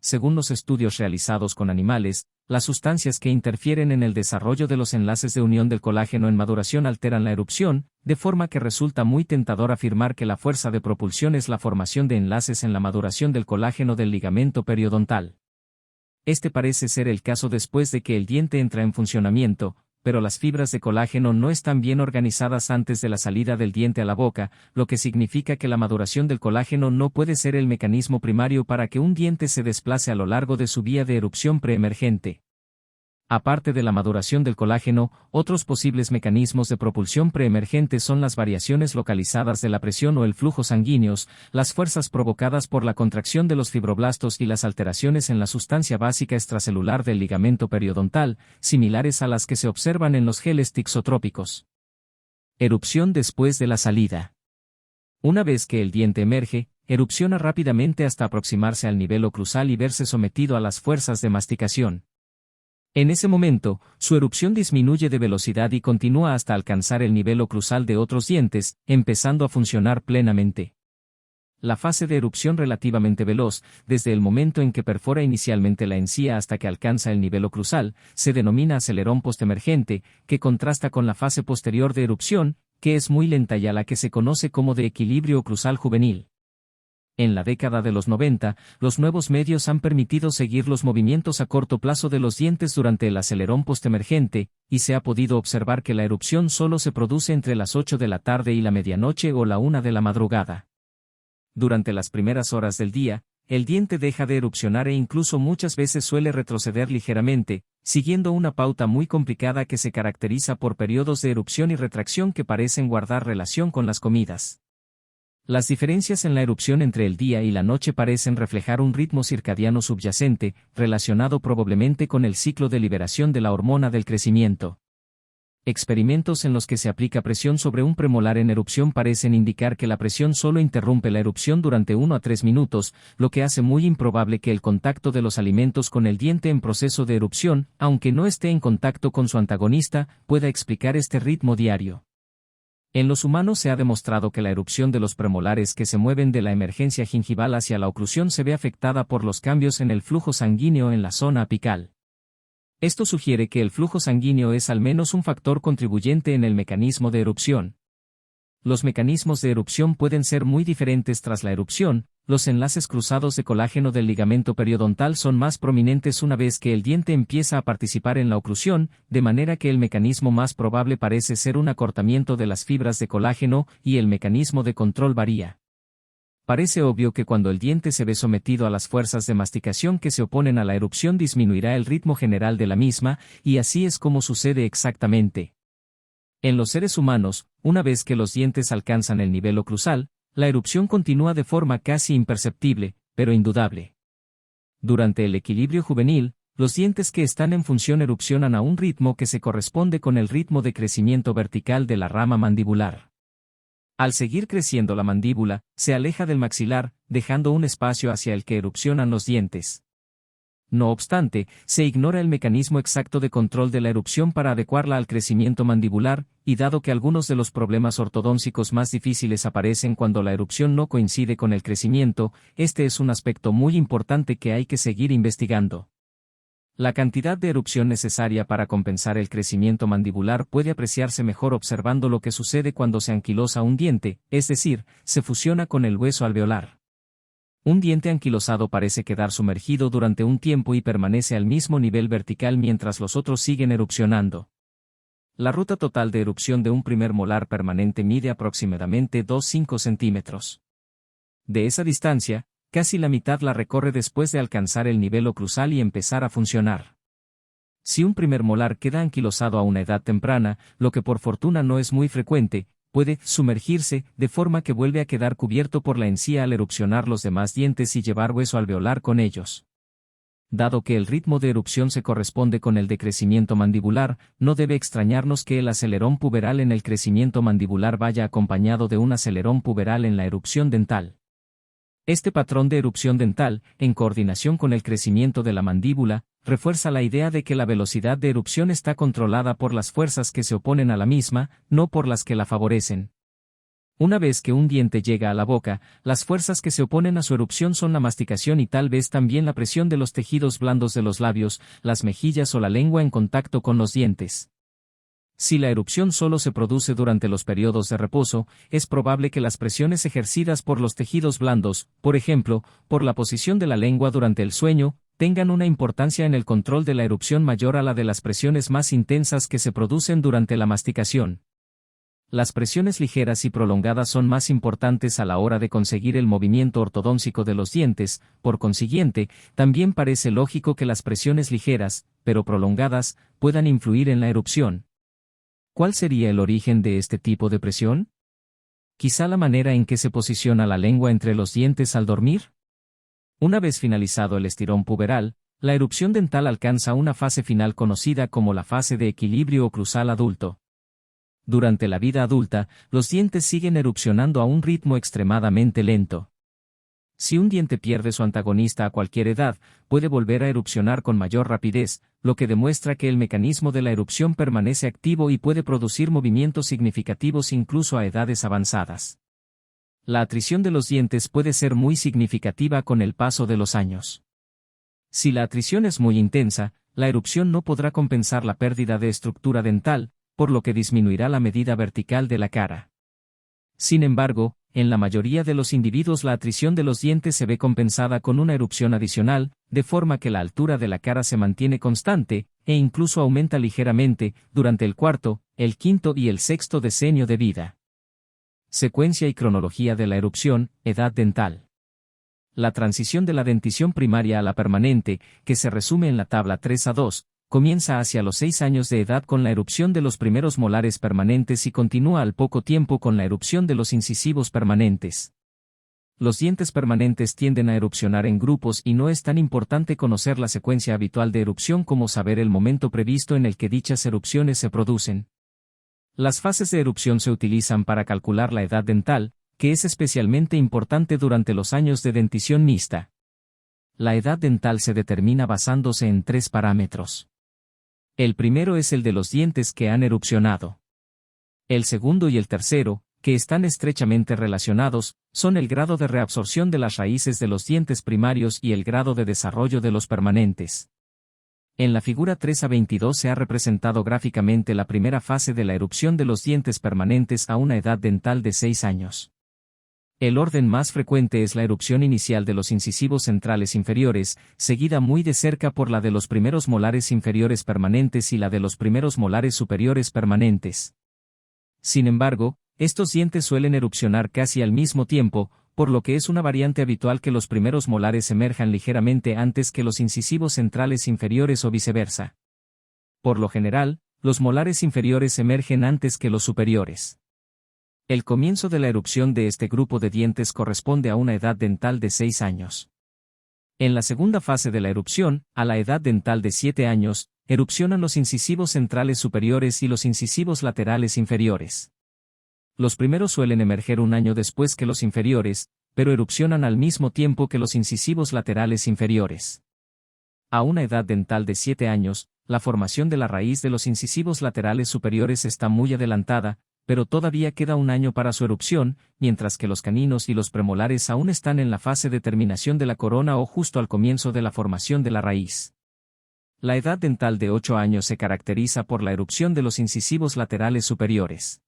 A: Según los estudios realizados con animales, las sustancias que interfieren en el desarrollo de los enlaces de unión del colágeno en maduración alteran la erupción, de forma que resulta muy tentador afirmar que la fuerza de propulsión es la formación de enlaces en la maduración del colágeno del ligamento periodontal. Este parece ser el caso después de que el diente entra en funcionamiento, pero las fibras de colágeno no están bien organizadas antes de la salida del diente a la boca, lo que significa que la maduración del colágeno no puede ser el mecanismo primario para que un diente se desplace a lo largo de su vía de erupción preemergente. Aparte de la maduración del colágeno, otros posibles mecanismos de propulsión preemergente son las variaciones localizadas de la presión o el flujo sanguíneos, las fuerzas provocadas por la contracción de los fibroblastos y las alteraciones en la sustancia básica extracelular del ligamento periodontal, similares a las que se observan en los geles tixotrópicos. Erupción después de la salida. Una vez que el diente emerge, erupciona rápidamente hasta aproximarse al nivel oclusal y verse sometido a las fuerzas de masticación. En ese momento, su erupción disminuye de velocidad y continúa hasta alcanzar el nivel oclusal de otros dientes, empezando a funcionar plenamente. La fase de erupción relativamente veloz, desde el momento en que perfora inicialmente la encía hasta que alcanza el nivel oclusal, se denomina acelerón postemergente, que contrasta con la fase posterior de erupción, que es muy lenta y a la que se conoce como de equilibrio oclusal juvenil. En la década de los 90, los nuevos medios han permitido seguir los movimientos a corto plazo de los dientes durante el acelerón postemergente, y se ha podido observar que la erupción solo se produce entre las 8 de la tarde y la medianoche o la 1 de la madrugada. Durante las primeras horas del día, el diente deja de erupcionar e incluso muchas veces suele retroceder ligeramente, siguiendo una pauta muy complicada que se caracteriza por periodos de erupción y retracción que parecen guardar relación con las comidas. Las diferencias en la erupción entre el día y la noche parecen reflejar un ritmo circadiano subyacente, relacionado probablemente con el ciclo de liberación de la hormona del crecimiento. Experimentos en los que se aplica presión sobre un premolar en erupción parecen indicar que la presión solo interrumpe la erupción durante 1 a 3 minutos, lo que hace muy improbable que el contacto de los alimentos con el diente en proceso de erupción, aunque no esté en contacto con su antagonista, pueda explicar este ritmo diario. En los humanos se ha demostrado que la erupción de los premolares que se mueven de la emergencia gingival hacia la oclusión se ve afectada por los cambios en el flujo sanguíneo en la zona apical. Esto sugiere que el flujo sanguíneo es al menos un factor contribuyente en el mecanismo de erupción. Los mecanismos de erupción pueden ser muy diferentes tras la erupción. Los enlaces cruzados de colágeno del ligamento periodontal son más prominentes una vez que el diente empieza a participar en la oclusión, de manera que el mecanismo más probable parece ser un acortamiento de las fibras de colágeno, y el mecanismo de control varía. Parece obvio que cuando el diente se ve sometido a las fuerzas de masticación que se oponen a la erupción disminuirá el ritmo general de la misma, y así es como sucede exactamente. En los seres humanos, una vez que los dientes alcanzan el nivel oclusal, la erupción continúa de forma casi imperceptible, pero indudable. Durante el equilibrio juvenil, los dientes que están en función erupcionan a un ritmo que se corresponde con el ritmo de crecimiento vertical de la rama mandibular. Al seguir creciendo la mandíbula, se aleja del maxilar, dejando un espacio hacia el que erupcionan los dientes. No obstante, se ignora el mecanismo exacto de control de la erupción para adecuarla al crecimiento mandibular, y dado que algunos de los problemas ortodóncicos más difíciles aparecen cuando la erupción no coincide con el crecimiento, este es un aspecto muy importante que hay que seguir investigando. La cantidad de erupción necesaria para compensar el crecimiento mandibular puede apreciarse mejor observando lo que sucede cuando se anquilosa un diente, es decir, se fusiona con el hueso alveolar. Un diente anquilosado parece quedar sumergido durante un tiempo y permanece al mismo nivel vertical mientras los otros siguen erupcionando. La ruta total de erupción de un primer molar permanente mide aproximadamente 2,5 centímetros. De esa distancia, casi la mitad la recorre después de alcanzar el nivel oclusal y empezar a funcionar. Si un primer molar queda anquilosado a una edad temprana, lo que por fortuna no es muy frecuente, puede sumergirse, de forma que vuelve a quedar cubierto por la encía al erupcionar los demás dientes y llevar hueso alveolar con ellos. Dado que el ritmo de erupción se corresponde con el de crecimiento mandibular, no debe extrañarnos que el acelerón puberal en el crecimiento mandibular vaya acompañado de un acelerón puberal en la erupción dental. Este patrón de erupción dental, en coordinación con el crecimiento de la mandíbula, refuerza la idea de que la velocidad de erupción está controlada por las fuerzas que se oponen a la misma, no por las que la favorecen. Una vez que un diente llega a la boca, las fuerzas que se oponen a su erupción son la masticación y tal vez también la presión de los tejidos blandos de los labios, las mejillas o la lengua en contacto con los dientes. Si la erupción solo se produce durante los periodos de reposo, es probable que las presiones ejercidas por los tejidos blandos, por ejemplo, por la posición de la lengua durante el sueño, tengan una importancia en el control de la erupción mayor a la de las presiones más intensas que se producen durante la masticación. Las presiones ligeras y prolongadas son más importantes a la hora de conseguir el movimiento ortodóncico de los dientes, por consiguiente, también parece lógico que las presiones ligeras, pero prolongadas, puedan influir en la erupción. ¿Cuál sería el origen de este tipo de presión? ¿Quizá la manera en que se posiciona la lengua entre los dientes al dormir? Una vez finalizado el estirón puberal, la erupción dental alcanza una fase final conocida como la fase de equilibrio oclusal adulto. Durante la vida adulta, los dientes siguen erupcionando a un ritmo extremadamente lento. Si un diente pierde su antagonista a cualquier edad, puede volver a erupcionar con mayor rapidez, lo que demuestra que el mecanismo de la erupción permanece activo y puede producir movimientos significativos incluso a edades avanzadas. La atrición de los dientes puede ser muy significativa con el paso de los años. Si la atrición es muy intensa, la erupción no podrá compensar la pérdida de estructura dental, por lo que disminuirá la medida vertical de la cara. Sin embargo, en la mayoría de los individuos la atrición de los dientes se ve compensada con una erupción adicional, de forma que la altura de la cara se mantiene constante, e incluso aumenta ligeramente, durante el cuarto, el quinto y el sexto decenio de vida. Secuencia y cronología de la erupción, edad dental. La transición de la dentición primaria a la permanente, que se resume en la tabla 3A2, comienza hacia los 6 años de edad con la erupción de los primeros molares permanentes y continúa al poco tiempo con la erupción de los incisivos permanentes. Los dientes permanentes tienden a erupcionar en grupos y no es tan importante conocer la secuencia habitual de erupción como saber el momento previsto en el que dichas erupciones se producen. Las fases de erupción se utilizan para calcular la edad dental, que es especialmente importante durante los años de dentición mixta. La edad dental se determina basándose en 3 parámetros. El primero es el de los dientes que han erupcionado. El segundo y el tercero, que están estrechamente relacionados, son el grado de reabsorción de las raíces de los dientes primarios y el grado de desarrollo de los permanentes. En la figura 3A22 se ha representado gráficamente la primera fase de la erupción de los dientes permanentes a una edad dental de 6 años. El orden más frecuente es la erupción inicial de los incisivos centrales inferiores, seguida muy de cerca por la de los primeros molares inferiores permanentes y la de los primeros molares superiores permanentes. Sin embargo, estos dientes suelen erupcionar casi al mismo tiempo, por lo que es una variante habitual que los primeros molares emerjan ligeramente antes que los incisivos centrales inferiores o viceversa. Por lo general, los molares inferiores emergen antes que los superiores. El comienzo de la erupción de este grupo de dientes corresponde a una edad dental de 6 años. En la segunda fase de la erupción, a la edad dental de 7 años, erupcionan los incisivos centrales superiores y los incisivos laterales inferiores. Los primeros suelen emerger un año después que los inferiores, pero erupcionan al mismo tiempo que los incisivos laterales inferiores. A una edad dental de 7 años, la formación de la raíz de los incisivos laterales superiores está muy adelantada, pero todavía queda un año para su erupción, mientras que los caninos y los premolares aún están en la fase de terminación de la corona o justo al comienzo de la formación de la raíz. La edad dental de 8 años se caracteriza por la erupción de los incisivos laterales superiores.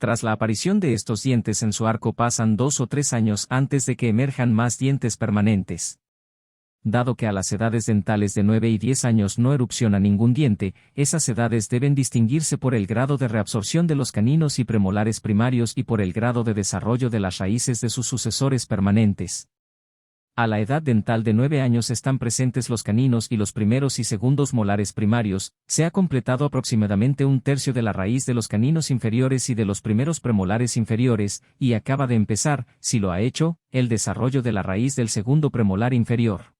A: Tras la aparición de estos dientes en su arco pasan 2 o 3 años antes de que emerjan más dientes permanentes. Dado que a las edades dentales de 9 y 10 años no erupciona ningún diente, esas edades deben distinguirse por el grado de reabsorción de los caninos y premolares primarios y por el grado de desarrollo de las raíces de sus sucesores permanentes. A la edad dental de 9 años están presentes los caninos y los primeros y segundos molares primarios, se ha completado aproximadamente un tercio de la raíz de los caninos inferiores y de los primeros premolares inferiores, y acaba de empezar, si lo ha hecho, el desarrollo de la raíz del segundo premolar inferior.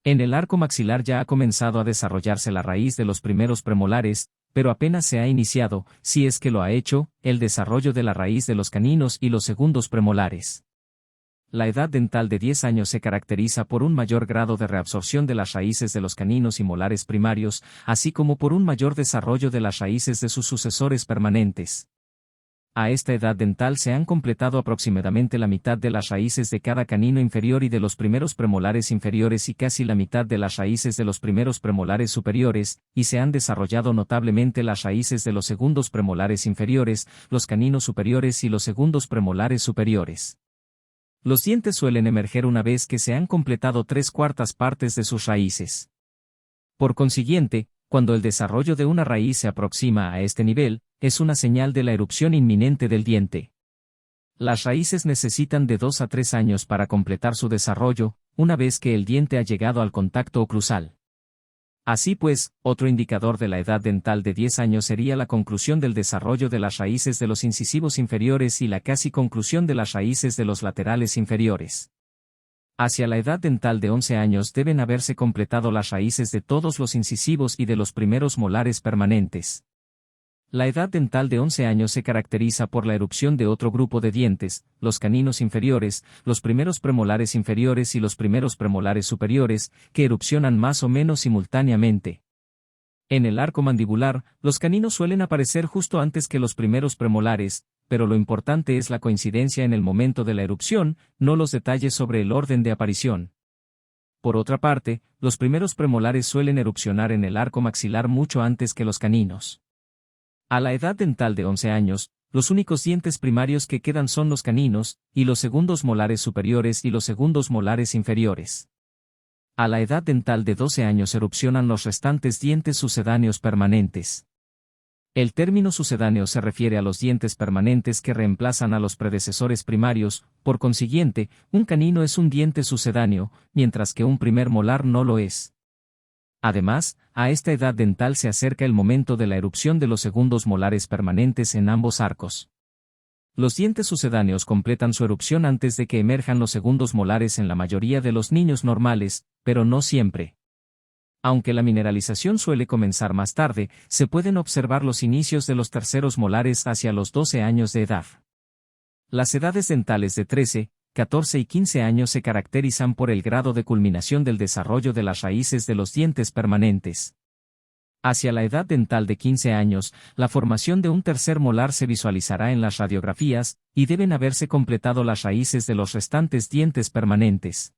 A: En el arco maxilar ya ha comenzado a desarrollarse la raíz de los primeros premolares, pero apenas se ha iniciado, si es que lo ha hecho, el desarrollo de la raíz de los caninos y los segundos premolares. La edad dental de 10 años se caracteriza por un mayor grado de reabsorción de las raíces de los caninos y molares primarios, así como por un mayor desarrollo de las raíces de sus sucesores permanentes. A esta edad dental se han completado aproximadamente la mitad de las raíces de cada canino inferior y de los primeros premolares inferiores y casi la mitad de las raíces de los primeros premolares superiores, y se han desarrollado notablemente las raíces de los segundos premolares inferiores, los caninos superiores y los segundos premolares superiores. Los dientes suelen emerger una vez que se han completado 3/4 partes de sus raíces. Por consiguiente, cuando el desarrollo de una raíz se aproxima a este nivel, es una señal de la erupción inminente del diente. Las raíces necesitan de 2 a 3 años para completar su desarrollo, una vez que el diente ha llegado al contacto oclusal. Así pues, otro indicador de la edad dental de 10 años sería la conclusión del desarrollo de las raíces de los incisivos inferiores y la casi conclusión de las raíces de los laterales inferiores. Hacia la edad dental de 11 años deben haberse completado las raíces de todos los incisivos y de los primeros molares permanentes. La edad dental de 11 años se caracteriza por la erupción de otro grupo de dientes, los caninos inferiores, los primeros premolares inferiores y los primeros premolares superiores, que erupcionan más o menos simultáneamente. En el arco mandibular, los caninos suelen aparecer justo antes que los primeros premolares, pero lo importante es la coincidencia en el momento de la erupción, no los detalles sobre el orden de aparición. Por otra parte, los primeros premolares suelen erupcionar en el arco maxilar mucho antes que los caninos. A la edad dental de 11 años, los únicos dientes primarios que quedan son los caninos, y los segundos molares superiores y los segundos molares inferiores. A la edad dental de 12 años erupcionan los restantes dientes sucedáneos permanentes. El término sucedáneo se refiere a los dientes permanentes que reemplazan a los predecesores primarios, por consiguiente, un canino es un diente sucedáneo, mientras que un primer molar no lo es. Además, a esta edad dental se acerca el momento de la erupción de los segundos molares permanentes en ambos arcos. Los dientes sucedáneos completan su erupción antes de que emerjan los segundos molares en la mayoría de los niños normales, pero no siempre. Aunque la mineralización suele comenzar más tarde, se pueden observar los inicios de los terceros molares hacia los 12 años de edad. Las edades dentales de 13, 14 y 15 años se caracterizan por el grado de culminación del desarrollo de las raíces de los dientes permanentes. Hacia la edad dental de 15 años, la formación de un tercer molar se visualizará en las radiografías, y deben haberse completado las raíces de los restantes dientes permanentes.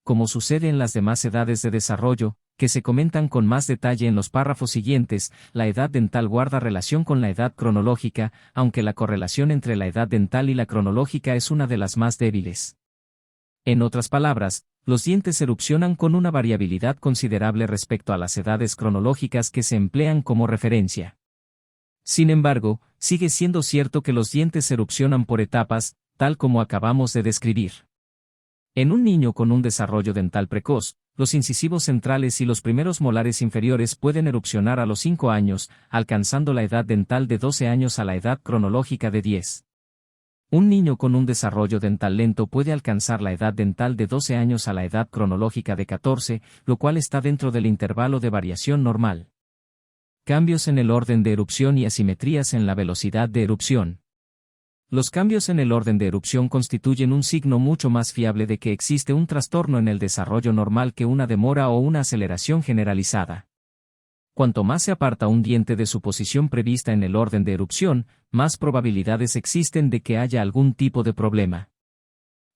A: Como sucede en las demás edades de desarrollo, que se comentan con más detalle en los párrafos siguientes, la edad dental guarda relación con la edad cronológica, aunque la correlación entre la edad dental y la cronológica es una de las más débiles. En otras palabras, los dientes erupcionan con una variabilidad considerable respecto a las edades cronológicas que se emplean como referencia. Sin embargo, sigue siendo cierto que los dientes erupcionan por etapas, tal como acabamos de describir. En un niño con un desarrollo dental precoz, los incisivos centrales y los primeros molares inferiores pueden erupcionar a los 5 años, alcanzando la edad dental de 12 años a la edad cronológica de 10. Un niño con un desarrollo dental lento puede alcanzar la edad dental de 12 años a la edad cronológica de 14, lo cual está dentro del intervalo de variación normal. Cambios en el orden de erupción y asimetrías en la velocidad de erupción. Los cambios en el orden de erupción constituyen un signo mucho más fiable de que existe un trastorno en el desarrollo normal que una demora o una aceleración generalizada. Cuanto más se aparta un diente de su posición prevista en el orden de erupción, más probabilidades existen de que haya algún tipo de problema.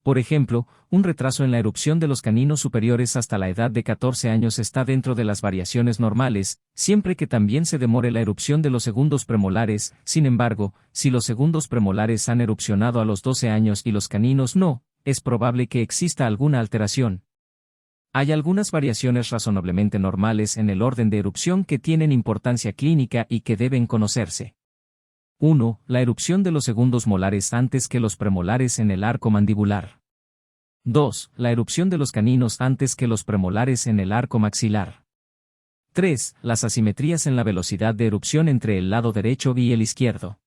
A: Por ejemplo, un retraso en la erupción de los caninos superiores hasta la edad de 14 años está dentro de las variaciones normales, siempre que también se demore la erupción de los segundos premolares. Sin embargo, si los segundos premolares han erupcionado a los 12 años y los caninos no, es probable que exista alguna alteración. Hay algunas variaciones razonablemente normales en el orden de erupción que tienen importancia clínica y que deben conocerse. 1. La erupción de los segundos molares antes que los premolares en el arco mandibular. 2. La erupción de los caninos antes que los premolares en el arco maxilar. 3. Las asimetrías en la velocidad de erupción entre el lado derecho y el izquierdo.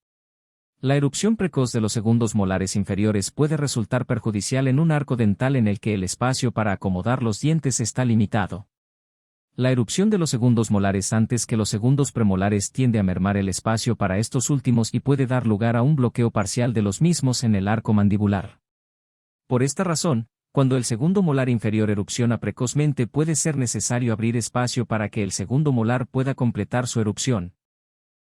A: La erupción precoz de los segundos molares inferiores puede resultar perjudicial en un arco dental en el que el espacio para acomodar los dientes está limitado. La erupción de los segundos molares antes que los segundos premolares tiende a mermar el espacio para estos últimos y puede dar lugar a un bloqueo parcial de los mismos en el arco mandibular. Por esta razón, cuando el segundo molar inferior erupciona precozmente puede ser necesario abrir espacio para que el segundo molar pueda completar su erupción.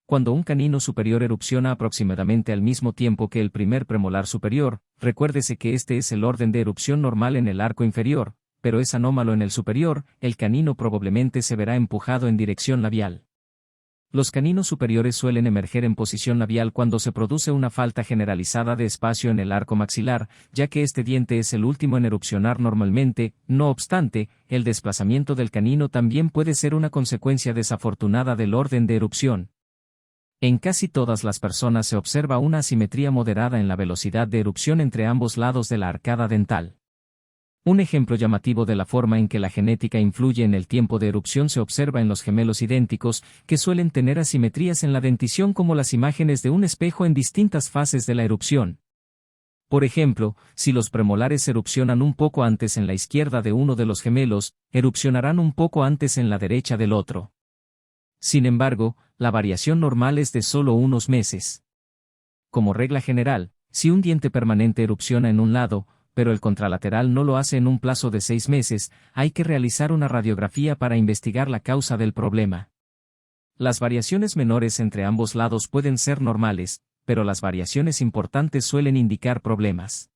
A: Cuando un canino superior erupciona aproximadamente al mismo tiempo que el primer premolar superior, recuérdese que este es el orden de erupción normal en el arco inferior, pero es anómalo en el superior, el canino probablemente se verá empujado en dirección labial. Los caninos superiores suelen emerger en posición labial cuando se produce una falta generalizada de espacio en el arco maxilar, ya que este diente es el último en erupcionar normalmente. No obstante, el desplazamiento del canino también puede ser una consecuencia desafortunada del orden de erupción. En casi todas las personas se observa una asimetría moderada en la velocidad de erupción entre ambos lados de la arcada dental. Un ejemplo llamativo de la forma en que la genética influye en el tiempo de erupción se observa en los gemelos idénticos, que suelen tener asimetrías en la dentición como las imágenes de un espejo en distintas fases de la erupción. Por ejemplo, si los premolares erupcionan un poco antes en la izquierda de uno de los gemelos, erupcionarán un poco antes en la derecha del otro. Sin embargo, la variación normal es de solo unos meses. Como regla general, si un diente permanente erupciona en un lado, pero el contralateral no lo hace en un plazo de 6 meses, hay que realizar una radiografía para investigar la causa del problema. Las variaciones menores entre ambos lados pueden ser normales, pero las variaciones importantes suelen indicar problemas.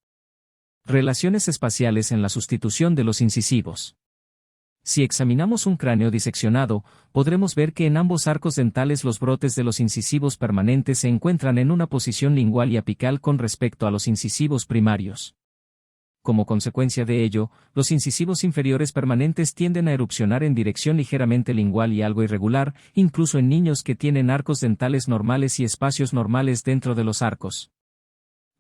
A: Relaciones espaciales en la sustitución de los incisivos. Si examinamos un cráneo diseccionado, podremos ver que en ambos arcos dentales los brotes de los incisivos permanentes se encuentran en una posición lingual y apical con respecto a los incisivos primarios. Como consecuencia de ello, los incisivos inferiores permanentes tienden a erupcionar en dirección ligeramente lingual y algo irregular, incluso en niños que tienen arcos dentales normales y espacios normales dentro de los arcos.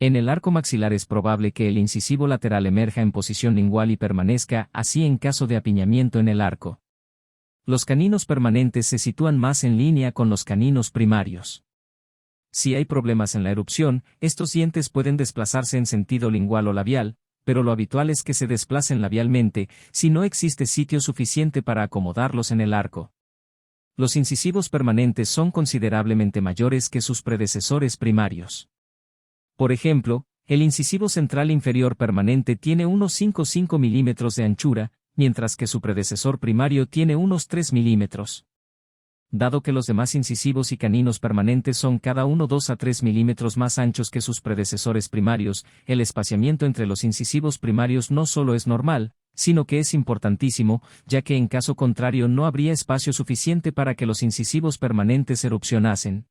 A: En el arco maxilar es probable que el incisivo lateral emerja en posición lingual y permanezca así en caso de apiñamiento en el arco. Los caninos permanentes se sitúan más en línea con los caninos primarios. Si hay problemas en la erupción, estos dientes pueden desplazarse en sentido lingual o labial, pero lo habitual es que se desplacen labialmente, si no existe sitio suficiente para acomodarlos en el arco. Los incisivos permanentes son considerablemente mayores que sus predecesores primarios. Por ejemplo, el incisivo central inferior permanente tiene unos 5,5 milímetros de anchura, mientras que su predecesor primario tiene unos 3 milímetros. Dado que los demás incisivos y caninos permanentes son cada uno 2 a 3 milímetros más anchos que sus predecesores primarios, el espaciamiento entre los incisivos primarios no solo es normal, sino que es importantísimo, ya que en caso contrario no habría espacio suficiente para que los incisivos permanentes erupcionasen.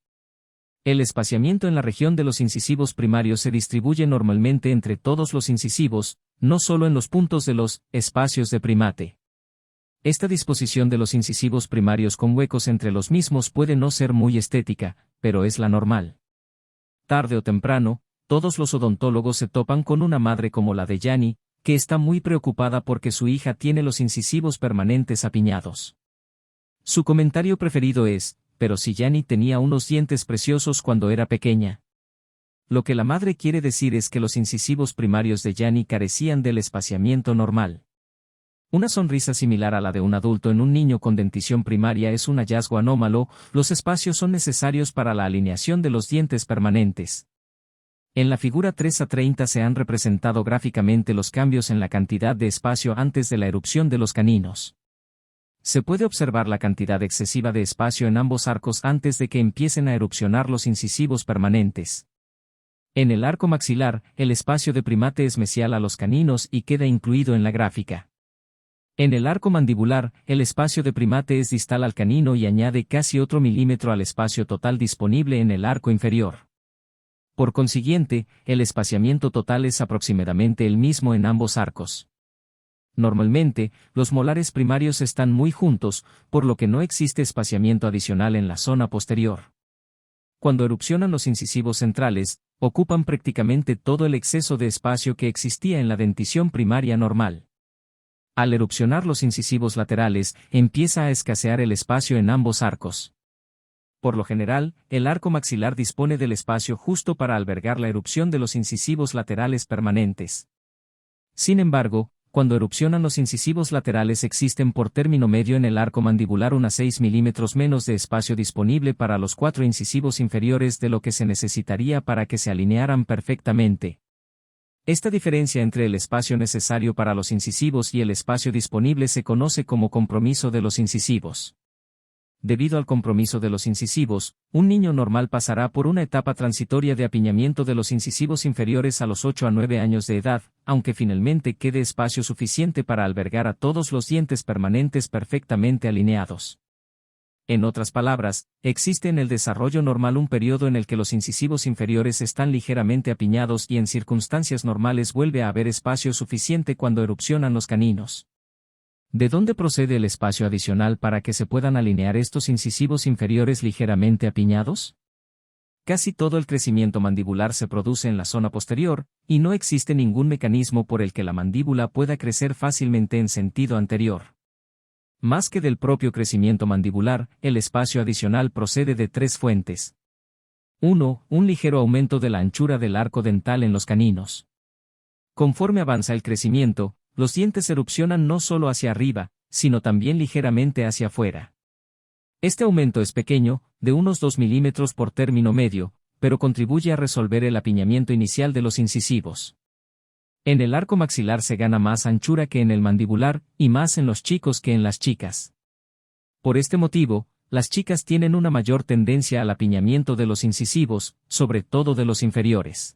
A: El espaciamiento en la región de los incisivos primarios se distribuye normalmente entre todos los incisivos, no solo en los puntos de los espacios de primate. Esta disposición de los incisivos primarios con huecos entre los mismos puede no ser muy estética, pero es la normal. Tarde o temprano, todos los odontólogos se topan con una madre como la de Gianni, que está muy preocupada porque su hija tiene los incisivos permanentes apiñados. Su comentario preferido es, pero si Gianni tenía unos dientes preciosos cuando era pequeña. Lo que la madre quiere decir es que los incisivos primarios de Gianni carecían del espaciamiento normal. Una sonrisa similar a la de un adulto en un niño con dentición primaria es un hallazgo anómalo, los espacios son necesarios para la alineación de los dientes permanentes. En la figura 3a30 se han representado gráficamente los cambios en la cantidad de espacio antes de la erupción de los caninos. Se puede observar la cantidad excesiva de espacio en ambos arcos antes de que empiecen a erupcionar los incisivos permanentes. En el arco maxilar, el espacio de primate es mesial a los caninos y queda incluido en la gráfica. En el arco mandibular, el espacio de primate es distal al canino y añade casi otro milímetro al espacio total disponible en el arco inferior. Por consiguiente, el espaciamiento total es aproximadamente el mismo en ambos arcos. Normalmente, los molares primarios están muy juntos, por lo que no existe espaciamiento adicional en la zona posterior. Cuando erupcionan los incisivos centrales, ocupan prácticamente todo el exceso de espacio que existía en la dentición primaria normal. Al erupcionar los incisivos laterales, empieza a escasear el espacio en ambos arcos. Por lo general, el arco maxilar dispone del espacio justo para albergar la erupción de los incisivos laterales permanentes. Sin embargo, cuando erupcionan los incisivos laterales existen por término medio en el arco mandibular unas 6 milímetros menos de espacio disponible para los 4 incisivos inferiores de lo que se necesitaría para que se alinearan perfectamente. Esta diferencia entre el espacio necesario para los incisivos y el espacio disponible se conoce como compromiso de los incisivos. Debido al compromiso de los incisivos, un niño normal pasará por una etapa transitoria de apiñamiento de los incisivos inferiores a los 8 a 9 años de edad, aunque finalmente quede espacio suficiente para albergar a todos los dientes permanentes perfectamente alineados. En otras palabras, existe en el desarrollo normal un periodo en el que los incisivos inferiores están ligeramente apiñados y en circunstancias normales vuelve a haber espacio suficiente cuando erupcionan los caninos. ¿De dónde procede el espacio adicional para que se puedan alinear estos incisivos inferiores ligeramente apiñados? Casi todo el crecimiento mandibular se produce en la zona posterior, y no existe ningún mecanismo por el que la mandíbula pueda crecer fácilmente en sentido anterior. Más que del propio crecimiento mandibular, el espacio adicional procede de 3 fuentes. 1. Un ligero aumento de la anchura del arco dental en los caninos. Conforme avanza el crecimiento, los dientes erupcionan no solo hacia arriba, sino también ligeramente hacia afuera. Este aumento es pequeño, de unos 2 milímetros por término medio, pero contribuye a resolver el apiñamiento inicial de los incisivos. En el arco maxilar se gana más anchura que en el mandibular, y más en los chicos que en las chicas. Por este motivo, las chicas tienen una mayor tendencia al apiñamiento de los incisivos, sobre todo de los inferiores.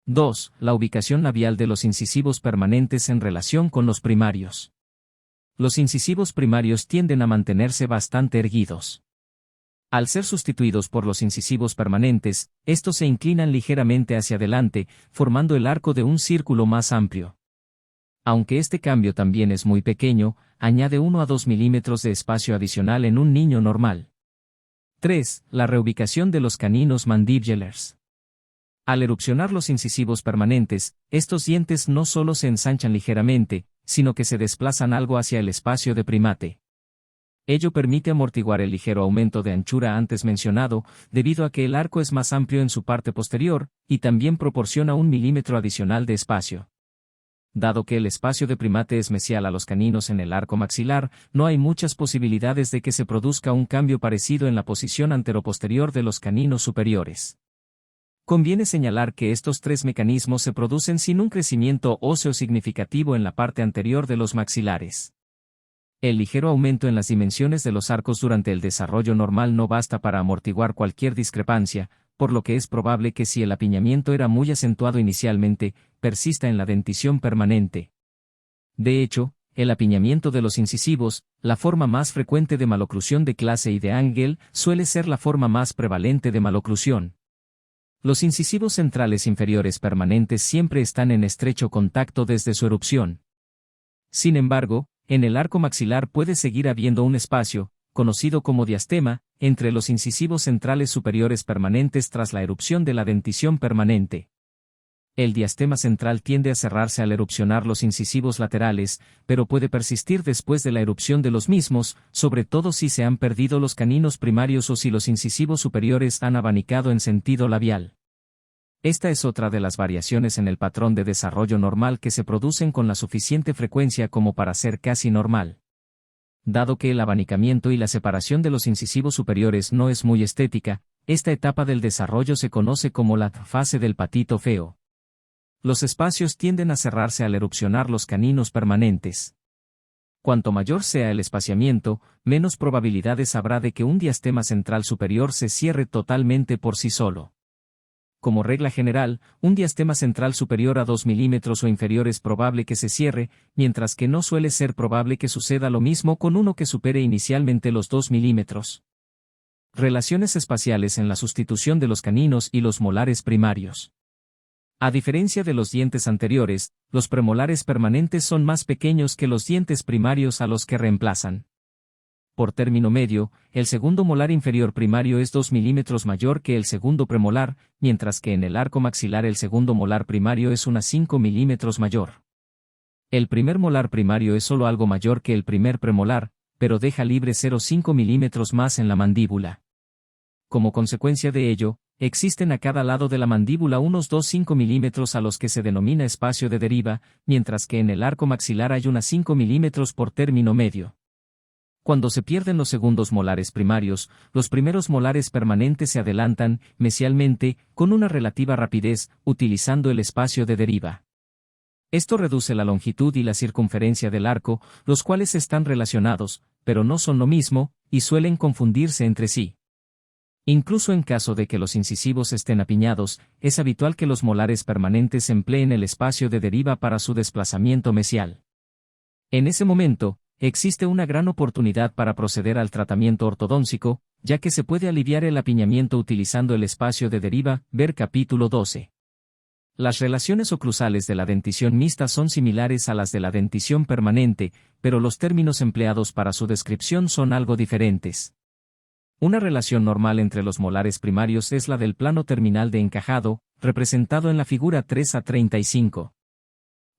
A: 2. La ubicación labial de los incisivos permanentes en relación con los primarios. Los incisivos primarios tienden a mantenerse bastante erguidos. Al ser sustituidos por los incisivos permanentes, estos se inclinan ligeramente hacia adelante, formando el arco de un círculo más amplio. Aunque este cambio también es muy pequeño, añade 1 a 2 milímetros de espacio adicional en un niño normal. 3. La reubicación de los caninos mandibulars. Al erupcionar los incisivos permanentes, estos dientes no solo se ensanchan ligeramente, sino que se desplazan algo hacia el espacio de primate. Ello permite amortiguar el ligero aumento de anchura antes mencionado, debido a que el arco es más amplio en su parte posterior, y también proporciona 1 milímetro adicional de espacio. Dado que el espacio de primate es mesial a los caninos en el arco maxilar, no hay muchas posibilidades de que se produzca un cambio parecido en la posición anteroposterior de los caninos superiores. Conviene señalar que estos 3 mecanismos se producen sin un crecimiento óseo significativo en la parte anterior de los maxilares. El ligero aumento en las dimensiones de los arcos durante el desarrollo normal no basta para amortiguar cualquier discrepancia, por lo que es probable que si el apiñamiento era muy acentuado inicialmente, persista en la dentición permanente. De hecho, el apiñamiento de los incisivos, la forma más frecuente de maloclusión de clase y de Angel, suele ser la forma más prevalente de maloclusión. Los incisivos centrales inferiores permanentes siempre están en estrecho contacto desde su erupción. Sin embargo, en el arco maxilar puede seguir habiendo un espacio, conocido como diastema, entre los incisivos centrales superiores permanentes tras la erupción de la dentición permanente. El diastema central tiende a cerrarse al erupcionar los incisivos laterales, pero puede persistir después de la erupción de los mismos, sobre todo si se han perdido los caninos primarios o si los incisivos superiores han abanicado en sentido labial. Esta es otra de las variaciones en el patrón de desarrollo normal que se producen con la suficiente frecuencia como para ser casi normal. Dado que el abanicamiento y la separación de los incisivos superiores no es muy estética, esta etapa del desarrollo se conoce como la fase del patito feo. Los espacios tienden a cerrarse al erupcionar los caninos permanentes. Cuanto mayor sea el espaciamiento, menos probabilidades habrá de que un diastema central superior se cierre totalmente por sí solo. Como regla general, un diastema central superior a 2 milímetros o inferior es probable que se cierre, mientras que no suele ser probable que suceda lo mismo con uno que supere inicialmente los 2 milímetros. Relaciones espaciales en la sustitución de los caninos y los molares primarios. A diferencia de los dientes anteriores, los premolares permanentes son más pequeños que los dientes primarios a los que reemplazan. Por término medio, el segundo molar inferior primario es 2 milímetros mayor que el segundo premolar, mientras que en el arco maxilar el segundo molar primario es unas 5 milímetros mayor. El primer molar primario es solo algo mayor que el primer premolar, pero deja libre 0,5 milímetros más en la mandíbula. Como consecuencia de ello, existen a cada lado de la mandíbula unos 2,5 milímetros a los que se denomina espacio de deriva, mientras que en el arco maxilar hay unas 5 milímetros por término medio. Cuando se pierden los segundos molares primarios, los primeros molares permanentes se adelantan, mesialmente, con una relativa rapidez, utilizando el espacio de deriva. Esto reduce la longitud y la circunferencia del arco, los cuales están relacionados, pero no son lo mismo, y suelen confundirse entre sí. Incluso en caso de que los incisivos estén apiñados, es habitual que los molares permanentes empleen el espacio de deriva para su desplazamiento mesial. En ese momento, existe una gran oportunidad para proceder al tratamiento ortodóntico, ya que se puede aliviar el apiñamiento utilizando el espacio de deriva, ver capítulo 12. Las relaciones oclusales de la dentición mixta son similares a las de la dentición permanente, pero los términos empleados para su descripción son algo diferentes. Una relación normal entre los molares primarios es la del plano terminal de encajado, representado en la figura 3A35.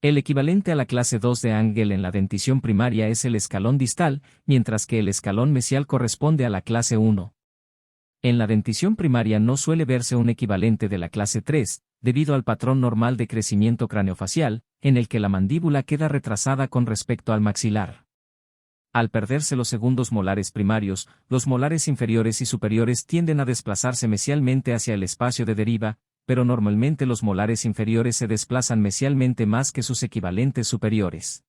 A: El equivalente a la clase 2 de Angel en la dentición primaria es el escalón distal, mientras que el escalón mesial corresponde a la clase 1. En la dentición primaria no suele verse un equivalente de la clase 3, debido al patrón normal de crecimiento craneofacial, en el que la mandíbula queda retrasada con respecto al maxilar. Al perderse los segundos molares primarios, los molares inferiores y superiores tienden a desplazarse mesialmente hacia el espacio de deriva, pero normalmente los molares inferiores se desplazan mesialmente más que sus equivalentes superiores.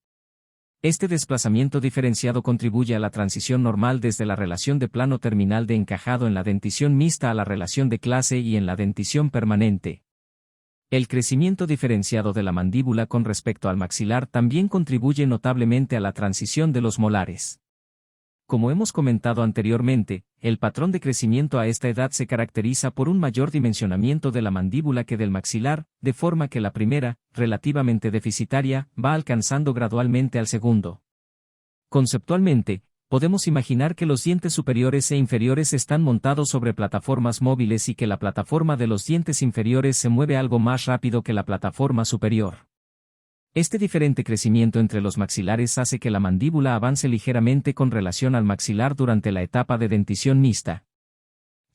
A: Este desplazamiento diferenciado contribuye a la transición normal desde la relación de plano terminal de encajado en la dentición mixta a la relación de clase y en la dentición permanente. El crecimiento diferenciado de la mandíbula con respecto al maxilar también contribuye notablemente a la transición de los molares. Como hemos comentado anteriormente, el patrón de crecimiento a esta edad se caracteriza por un mayor dimensionamiento de la mandíbula que del maxilar, de forma que la primera, relativamente deficitaria, va alcanzando gradualmente al segundo. Conceptualmente, podemos imaginar que los dientes superiores e inferiores están montados sobre plataformas móviles y que la plataforma de los dientes inferiores se mueve algo más rápido que la plataforma superior. Este diferente crecimiento entre los maxilares hace que la mandíbula avance ligeramente con relación al maxilar durante la etapa de dentición mixta.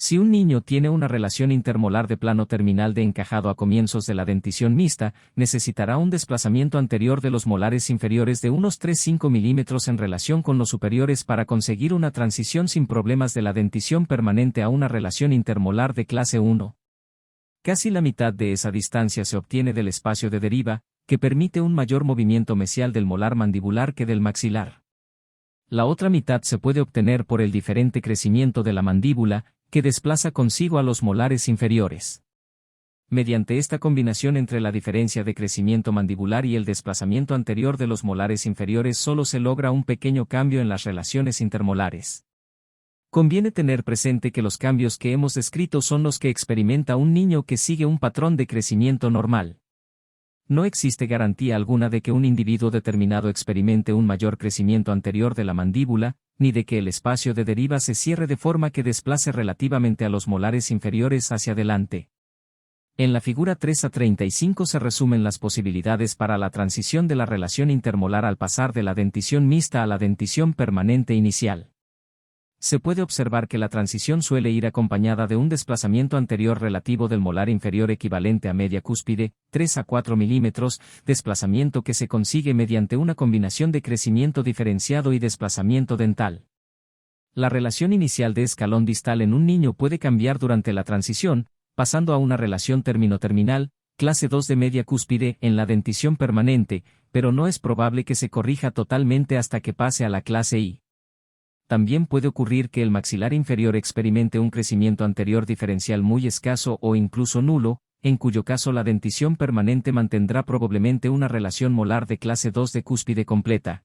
A: Si un niño tiene una relación intermolar de plano terminal de encajado a comienzos de la dentición mixta, necesitará un desplazamiento anterior de los molares inferiores de unos 3,5 milímetros en relación con los superiores para conseguir una transición sin problemas de la dentición permanente a una relación intermolar de clase 1. Casi la mitad de esa distancia se obtiene del espacio de deriva, que permite un mayor movimiento mesial del molar mandibular que del maxilar. La otra mitad se puede obtener por el diferente crecimiento de la mandíbula, que desplaza consigo a los molares inferiores. Mediante esta combinación entre la diferencia de crecimiento mandibular y el desplazamiento anterior de los molares inferiores solo se logra un pequeño cambio en las relaciones intermolares. Conviene tener presente que los cambios que hemos descrito son los que experimenta un niño que sigue un patrón de crecimiento normal. No existe garantía alguna de que un individuo determinado experimente un mayor crecimiento anterior de la mandíbula, ni de que el espacio de deriva se cierre de forma que desplace relativamente a los molares inferiores hacia adelante. En la figura 3 a 35 se resumen las posibilidades para la transición de la relación intermolar al pasar de la dentición mixta a la dentición permanente inicial. Se puede observar que la transición suele ir acompañada de un desplazamiento anterior relativo del molar inferior equivalente a media cúspide, 3 a 4 milímetros, desplazamiento que se consigue mediante una combinación de crecimiento diferenciado y desplazamiento dental. La relación inicial de escalón distal en un niño puede cambiar durante la transición, pasando a una relación término-terminal, clase 2 de media cúspide en la dentición permanente, pero no es probable que se corrija totalmente hasta que pase a la clase I. También puede ocurrir que el maxilar inferior experimente un crecimiento anterior diferencial muy escaso o incluso nulo, en cuyo caso la dentición permanente mantendrá probablemente una relación molar de clase 2 de cúspide completa.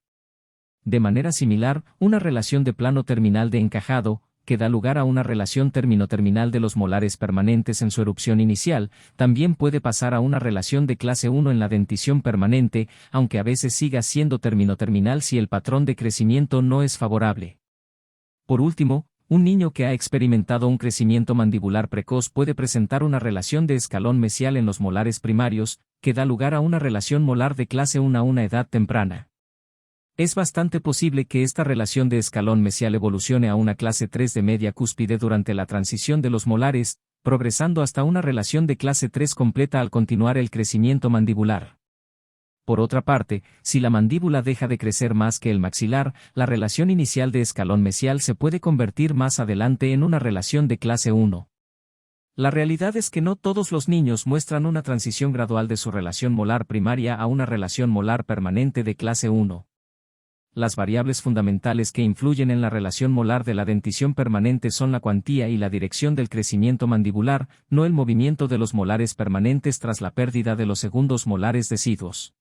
A: De manera similar, una relación de plano terminal de encajado, que da lugar a una relación término-terminal de los molares permanentes en su erupción inicial, también puede pasar a una relación de clase 1 en la dentición permanente, aunque a veces siga siendo término-terminal si el patrón de crecimiento no es favorable. Por último, un niño que ha experimentado un crecimiento mandibular precoz puede presentar una relación de escalón mesial en los molares primarios, que da lugar a una relación molar de clase 1 a una edad temprana. Es bastante posible que esta relación de escalón mesial evolucione a una clase 3 de media cúspide durante la transición de los molares, progresando hasta una relación de clase 3 completa al continuar el crecimiento mandibular. Por otra parte, si la mandíbula deja de crecer más que el maxilar, la relación inicial de escalón mesial se puede convertir más adelante en una relación de clase 1. La realidad es que no todos los niños muestran una transición gradual de su relación molar primaria a una relación molar permanente de clase 1. Las variables fundamentales que influyen en la relación molar de la dentición permanente son la cuantía y la dirección del crecimiento mandibular, no el movimiento de los molares permanentes tras la pérdida de los segundos molares deciduos.